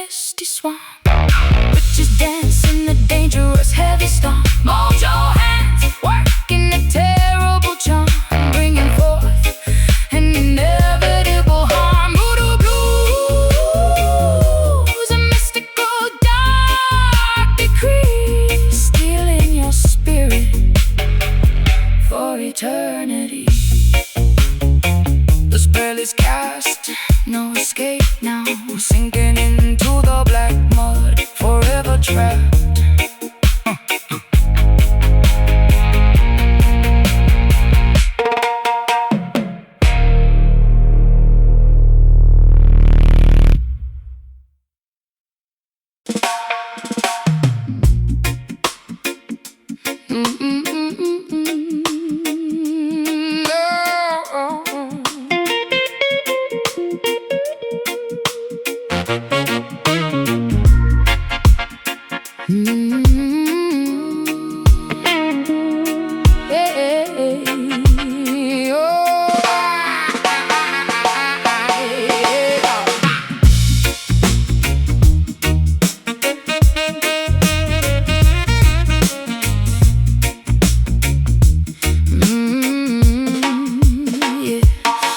misty swamp. Witches dance in the dangerous heavy storm. Mojo hands working a terrible charm, bringing forth an inevitable harm. Voodoo blues, a mystical dark decree, stealing your spirit for eternity. The spell is cast, no escape now, sinking into the black mud, forever trapped.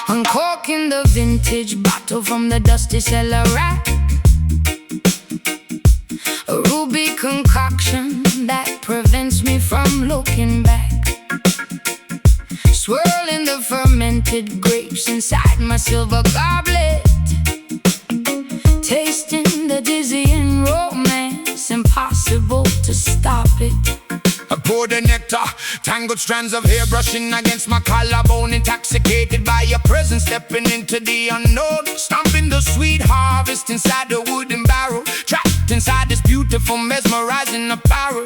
Uncorking the vintage bottle from the dusty cellar rack, a ruby concoction that prevents me from looking back. Swirling the fermented grapes inside my silver goblet, tasting the dizzying romance, impossible to stop it. I pour the nectar, tangled strands of hair brushing against my collarbone, intoxicated by your presence, stepping into the unknown, stomping the sweet harvest inside the wooden barrel, trapped inside this beautiful, mesmerizing apparel.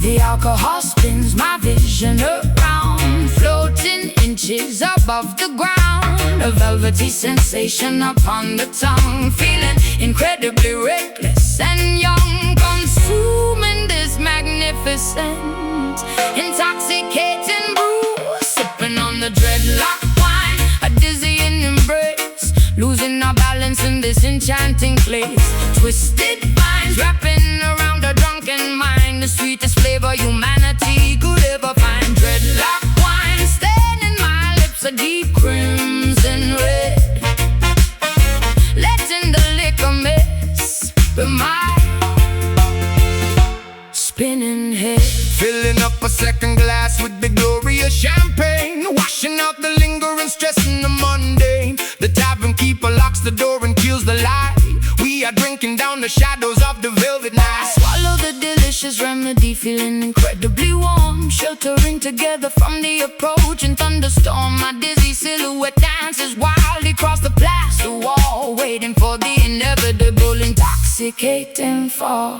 The alcohol spins my vision around, floating inches above the ground, a velvety sensation upon the tongue, feeling incredibly reckless and young, consuming this magnificent, intoxicating brew, sipping on the dreadlock wine, a dizzying embrace, losing our balance in this enchanting place. Twisted vines wrapping around a drunken mind, the sweetest flavor humanity could ever find. Dreadlock wine staining my lips a deep crimson red, letting the liquor mess with my spinning head. Filling up a second glass with the glorious champagne, washing out the lingering stress in the mundane. The tavern keeper locks the door and kills the light. We are drinking down the shadows of the velvet night. Swallow the delicious remedy, feeling incredibly warm, sheltering together from the approaching thunderstorm. My dizzy silhouette dances wildly across the plaster wall, waiting for the inevitable, intoxicating fall.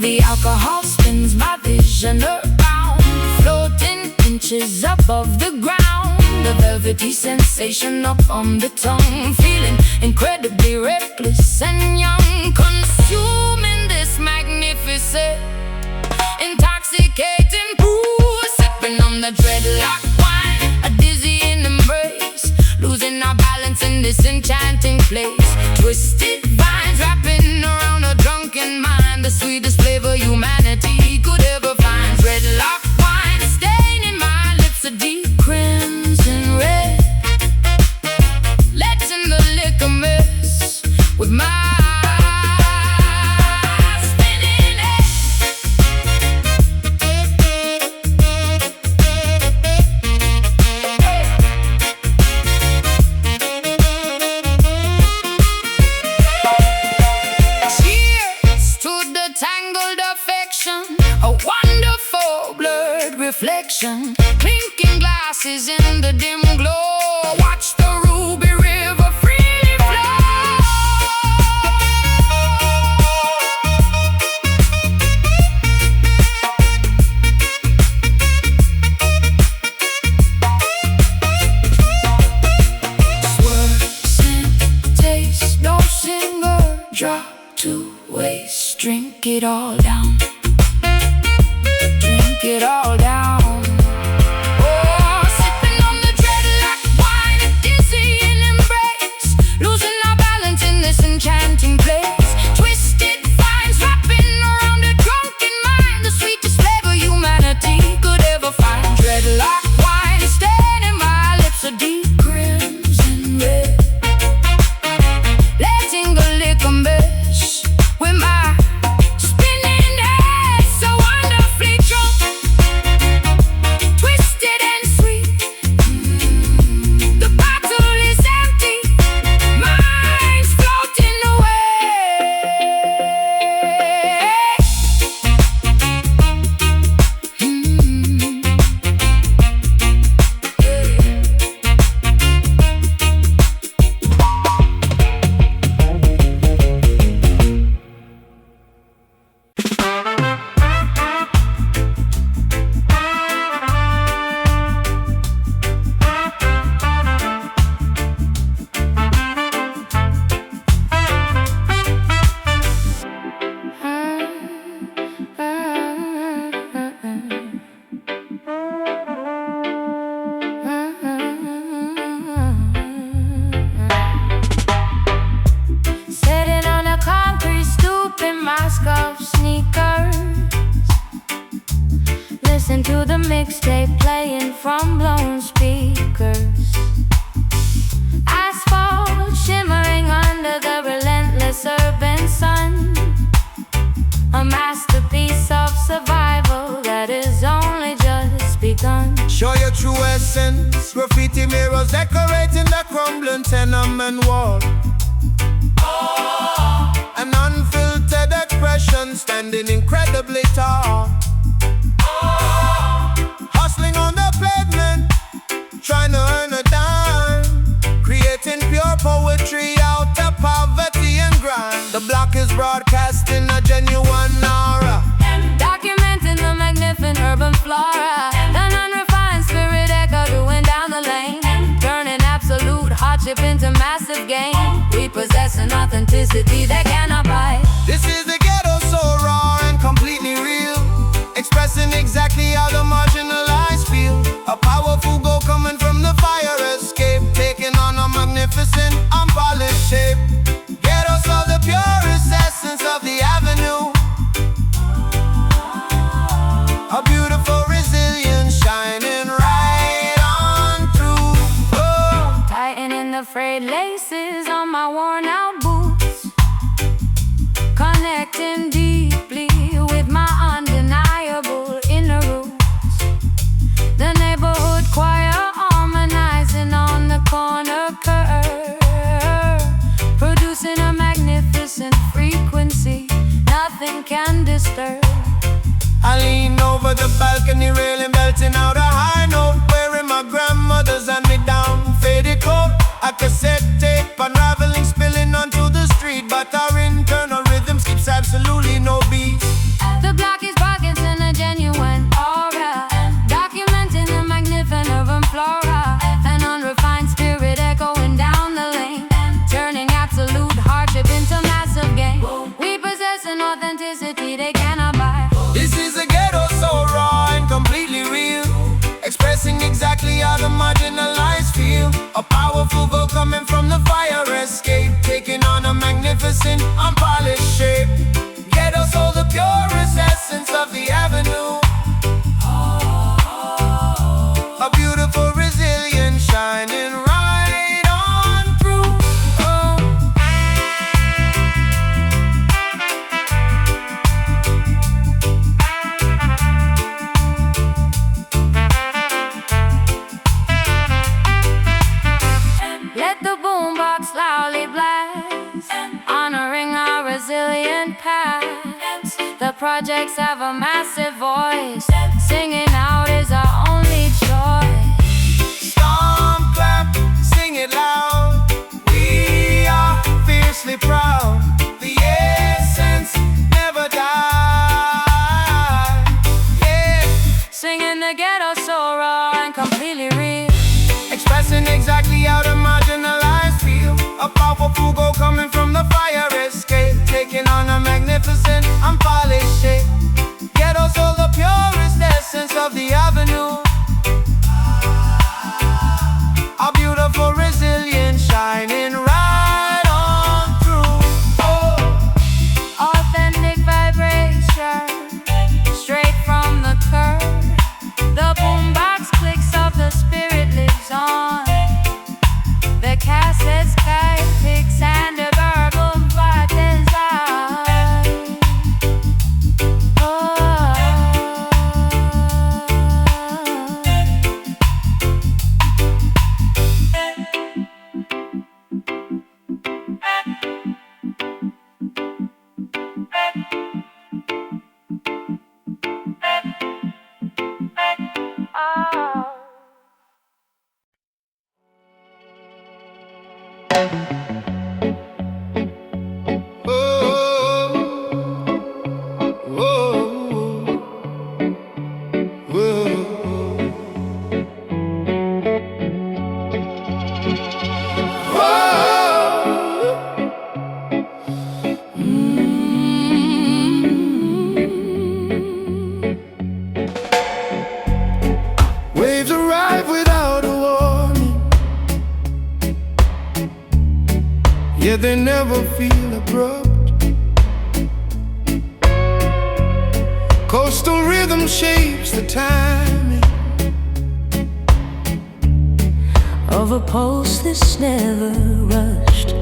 The alcohol spins my vision around, floating inches above the ground, the velvety sensation up on the tongue, feeling incredibly reckless and young, consuming this magnificent, intoxicating brew, sipping on the dreadlock wine, a dizzying embrace, losing our balance in this enchanting place. Twisted vines wrapping around a drunken mind, the sweetest flavor humanity could ever find. Dreadlock wine staining my lips a deep crimson red, letting the liquor mess with my spinning head. Cheers to the tangled affection, a wonderful blurred reflection, clinking glasses in the dim glow. Watch the ruby river freely flow. Swerve, scent, taste, no single drop to waste. Drink it all down, drink it all down. Oh, sipping on the dreadlock wine, a dizzying embrace, losing our balance in this enchanting place. mixtape playing from blown speakers. Asphalt shimmering under the relentless urban sun. A masterpiece of survival that is only just begun. Show your true essence. Graffiti mirrors decorating the crumbling tenement wall. An unfiltered expression standing incredibly tall. Hustling on the pavement, trying to earn a dime, creating pure poetry out of poverty and grind. The block is broadcasting a genuine aura, Documenting the magnificent urban flora. The unrefined spirit echoing down the lane, turning absolute hardship into massive gain. We possess an authenticity that cannot buy. This is the ghetto, so raw and completely real, expressing exactly how the marginalized feel. A powerful goal coming from the fire escape, taking on a magnificent, unpolished shape. Ghetto saw the purest essence of the avenue, a beautiful resilience shining right on through. Oh. Tightening the frayed laces on my worn out boots, connecting deeply with my undeniable inner roots. The neighborhood choir harmonizing on the corner curve, producing a magnificent frequency nothing can disturb. I lean over the balcony railing, belting out a high note, wearing my grandmother's hand-me-down faded coat. A cassette tape unraveling, spilling onto the street, but our internal rhythm skips absolutely no beat. The block is broadcasting a genuine aura, documenting the magnificent urban flora. An unrefined spirit echoing down the lane, turning absolute hardship into massive gain. We possess an authenticity they cannot buy. This is a ghetto so raw and completely real, expressing exactly how the marginalized feel. A powerful vote coming from the fire escape, taking on a magnificent, unpolished shape. Ghetto so the purest essence of the avenue, a beautiful resilience shining right on through. Oh. Let the boombox loudly blast, honoring our resilient past. The projects have a massive voice, singing out is our only choice. Stomp, clap, sing it loud. We are fiercely proud. The essence never dies. Yeah. Singing the ghetto so raw and completely real, Expressing exactly how the marginalized feel. A powerful goal coming from the fire escape, taking on a magnificent, unpolished shape. Ghetto so the purest essence of the avenue, a beautiful resilience shining right on through. Oh. authentic vibration, straight from the curb. The boombox clicks of the spirit lives on. The cassettes, kite picks, and the verbal vibe design. Waves arrive without a warning, yet they never feel abrupt. Coastal rhythm shapes the timing, of a pulse that's never rushed.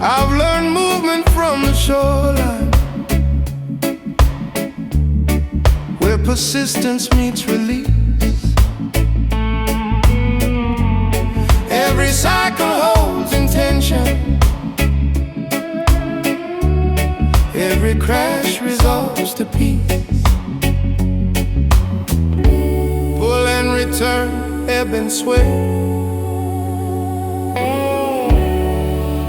I've learned movement from the shoreline, where persistence meets release. Every cycle holds intention, every crash resolves to peace. Pull and return, ebb and sway.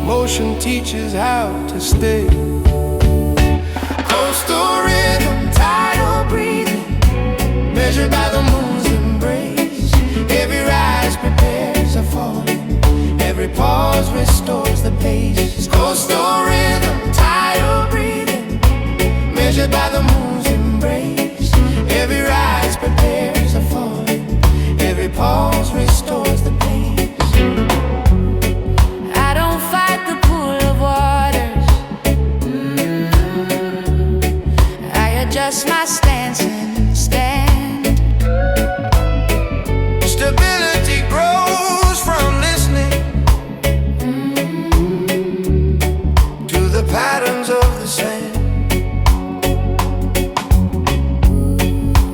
Motion teaches how to stay. Coastal rhythm, tidal breathing, measured by the moon's embrace. Every rise prepares a fall, every pause restores the pace. Coastal rhythm, tidal breathing, measured by the moon's embrace. Every rise prepares a fall, every pause restores the pace. I don't fight the pool of waters. I adjust my stance and stand. Stability grows from listening to the patterns of the sand.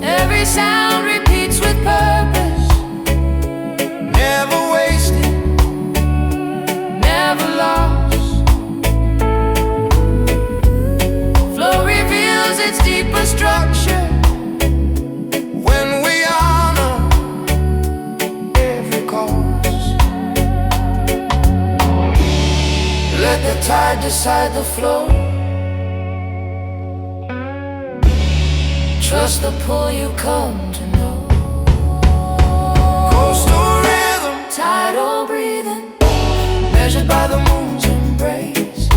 Every sound repeats with purpose, Never wasted, never lost. Flow reveals its deeper structure. when we honor every cause. Let the tide decide the flow. Trust the pull you come to know. Coastal rhythm, Tidal breathing, measured by the moon's embrace.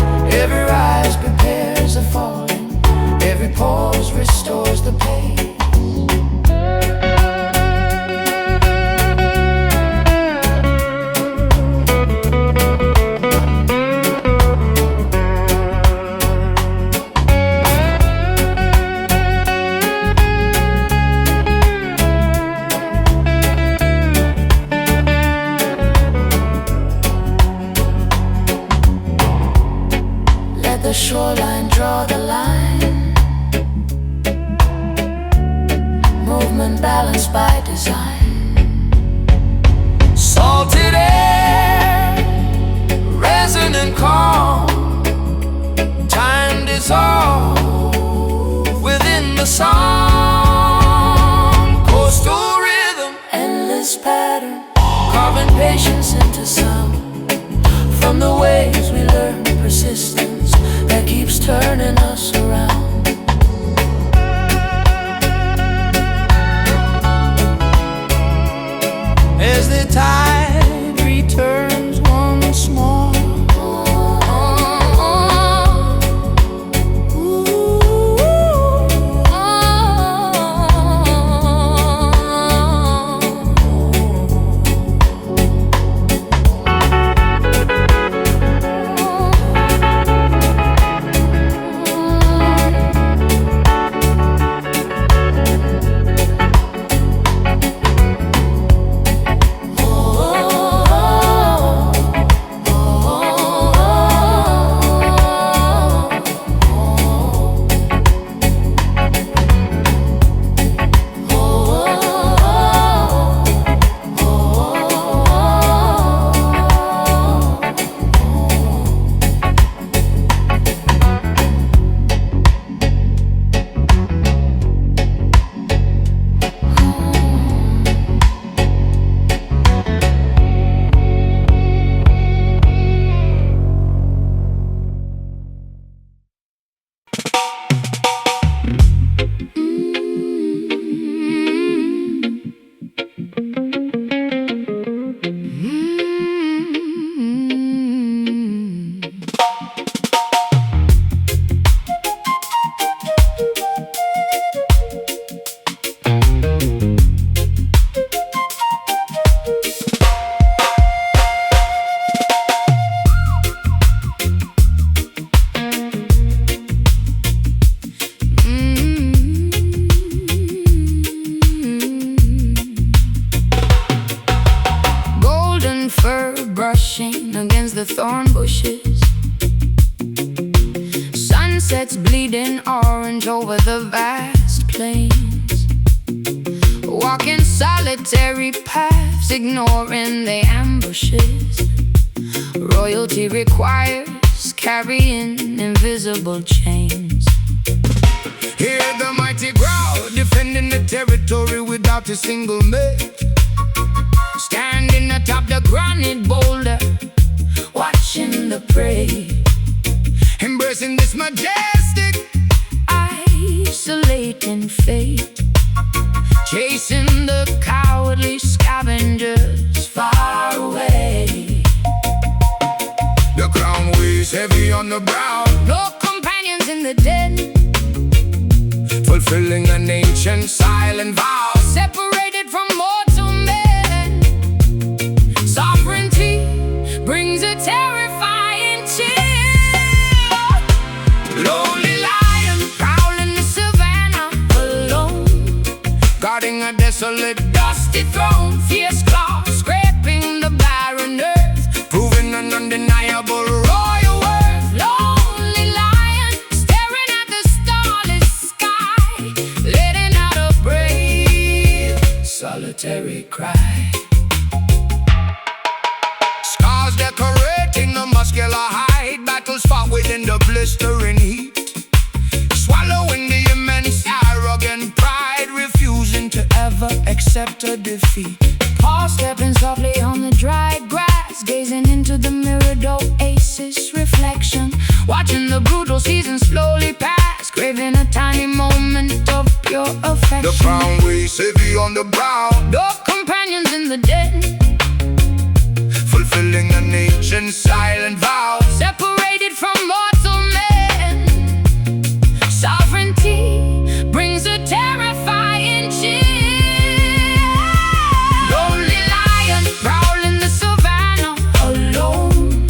Every rise prepares a falling, every pause restores the pace. Let the shoreline draw the line, movement balanced by design. salted air, resonant calm, time dissolved within the song. Coastal rhythm, Endless pattern, carving patience into sound. From the waves we learn persistence that keeps turning us around. as the tide returns once more. silhouettes bleeding orange over the vast plains, walking solitary paths, ignoring the ambushes. Royalty requires carrying invisible chains. Hear the mighty growl, defending the territory without a single mate. Standing atop the granite boulder, Watching the prey, embracing this majestic, isolating fate, chasing the cowardly scavengers far away. The crown weighs heavy on the brow, No companions in the den, fulfilling an ancient silent vow. separated from mortal men. Sovereignty brings a terrifying chill. Lonely lion, Prowling the savannah alone, guarding a desolate, dusty throne, fierce claws scraping the barren earth, proving an undeniable royal worth. lonely lion staring at the starless sky, letting out a brave, solitary cry. Scars decorating the muscular hide, battles fought within the blistering heat, swallowing the immense arrogant pride, refusing to ever accept a defeat. Paul stepping softly on the dry grass, gazing into the mirrored oasis reflection, watching the brutal season slowly pass, craving a tiny moment of pure affection. The crown weighs heavy on the brow, No companions in the den, fulfilling an ancient silent vow. separated from mortal men. Sovereignty brings a terrifying chill. Lonely lion prowling the savannah alone,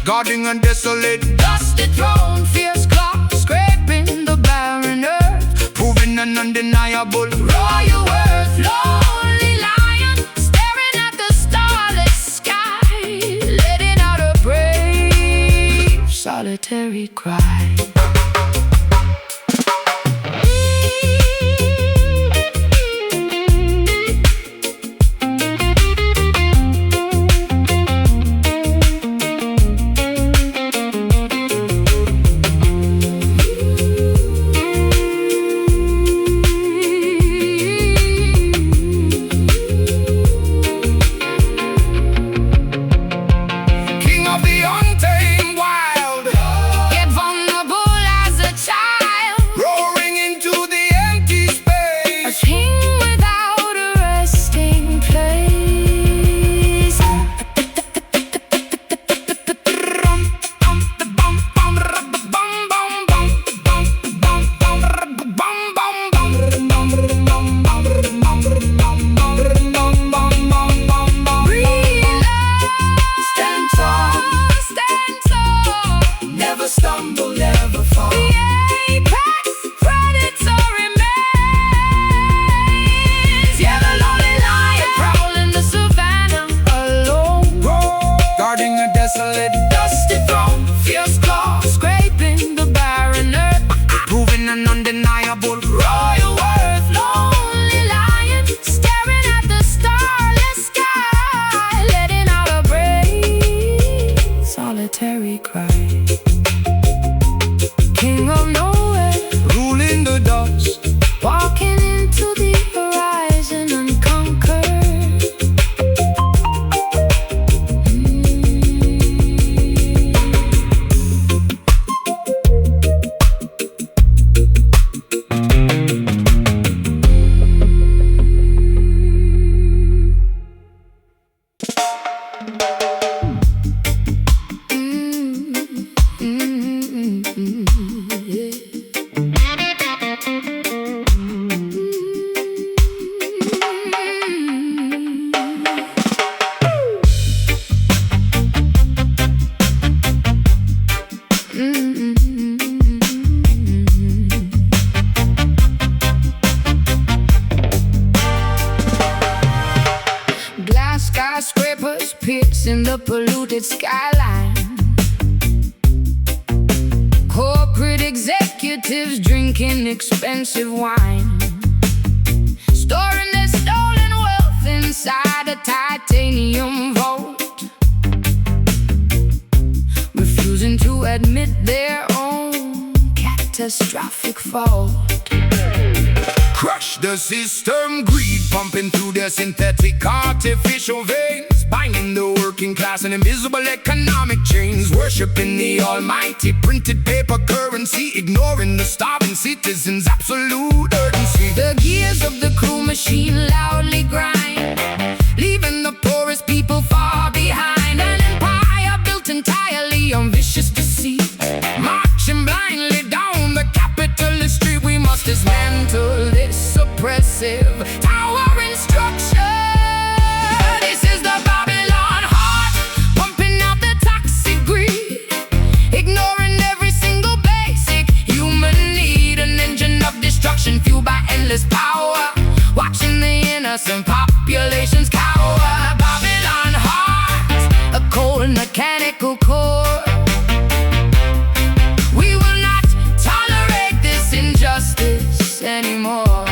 Guarding a desolate, dusty throne, fierce claws scraping the barren earth, proving an undeniable royal worth. Lonely lion staring at the starless sky, letting out a brave, solitary cry. king of the untamed wild, Get vulnerable as a child, roaring into the empty a space. king without a resting place. Stand tall, stand tall. Never stumble, never fall. The apex predator remains. Yeah, the lonely lion prowling the savannah alone, Guarding a desolate, dusty throne, fierce claws scraping the barren earth, proving an undeniable royal worth. Lonely lion staring at the starless sky, letting out a brave, solitary cry. King of nowhere, ruling the dust. walking into the horizon unconquered. Skyscrapers piercing the polluted skyline, corporate executives executives drinking expensive wine, storing their stolen wealth inside a titanium vault, refusing to admit their own catastrophic fault. Crush the system, greed pumping through their synthetic artificial veins, binding the working class in invisible economic chains, worshipping the almighty printed paper currency, ignoring the starving citizens' absolute urgency. The gears of the cruel machine loudly grind, leaving the poorest people far behind. An empire built entirely on vicious deceit, marching blindly down the capitalist street. We must dismantle this oppressive towering structure. This is the Babylon heart, pumping out the toxic greed, ignoring every single basic human need. An engine of destruction fueled by endless power, watching the innocent populations cower. Babylon heart, a cold mechanical core. We will not tolerate this injustice anymore.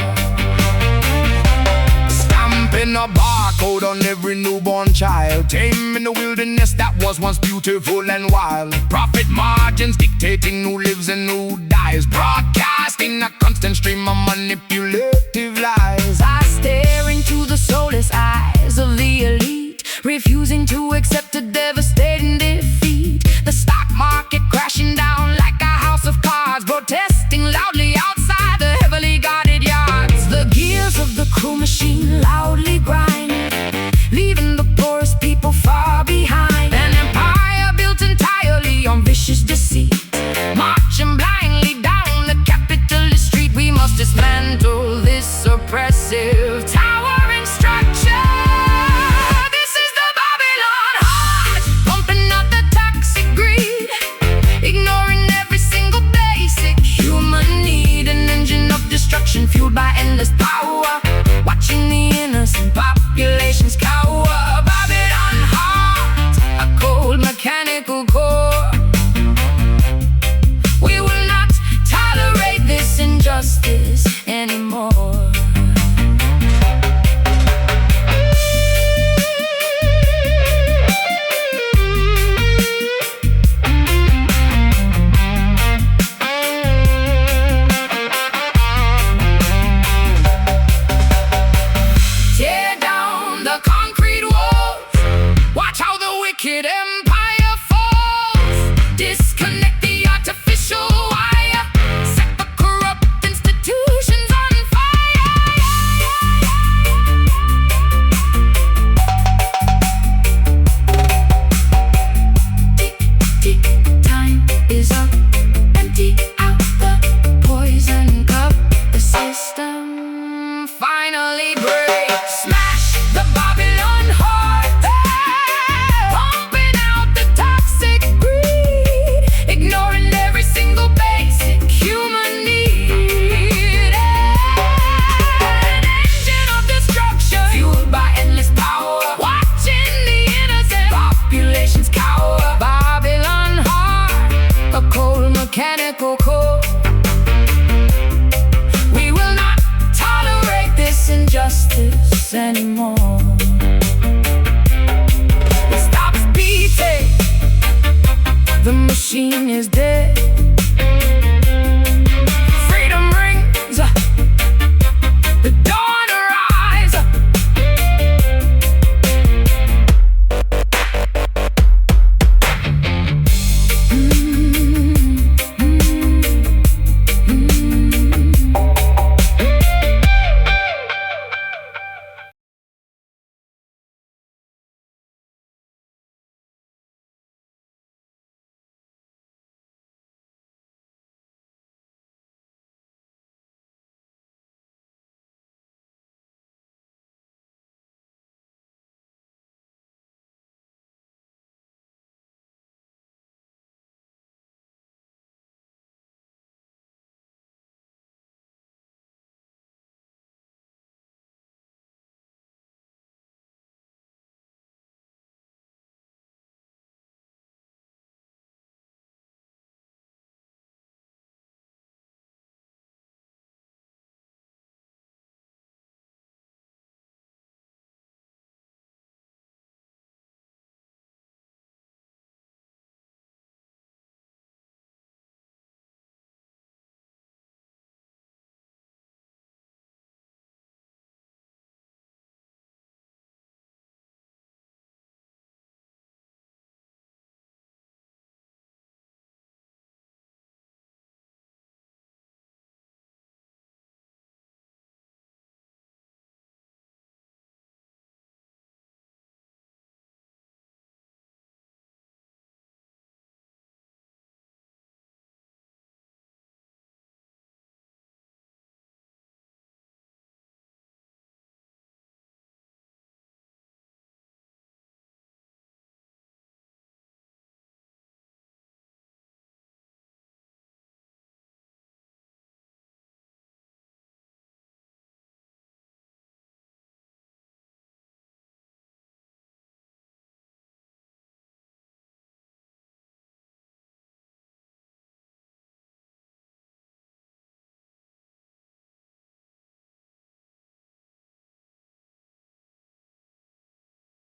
Stamping a barcode on every newborn child, taming the wilderness that was once beautiful and wild. Profit margins dictating who lives and who dies, broadcasting a constant stream of manipulative lies. I stare into the soulless eyes of the elite, refusing to accept a devastating defeat. The stock market crashing down like a house of cards, protesting loudly outside the heavily guarded yards. The gears of the cruel machine loudly grind, leaving the poorest people far behind. An empire built entirely on vicious deceit, marching blindly down the capitalist street. We must dismantle this oppressive towering structure. This is the Babylon heart, pumping out the toxic greed, ignoring every single basic human need. An engine of destruction fueled by endless power, watching the innocent populations cower. Babylon heart, a cold mechanical core. We will not tolerate this injustice anymore. Tear down the concrete walls, watch how the wicked empire falls. Disconnect the artificial wire, set the corrupt institutions on fire. Tick, tick, time is up. Empty out the poison cup. The system finally breaks. Smash the Babylon heart, pumping out the toxic greed, ignoring every single basic human need. An engine of destruction fueled by endless power, watching the innocent populations cower. Babylon heart, a cold mechanical core. We will not tolerate this injustice anymore. It stops beating, the machine is dead.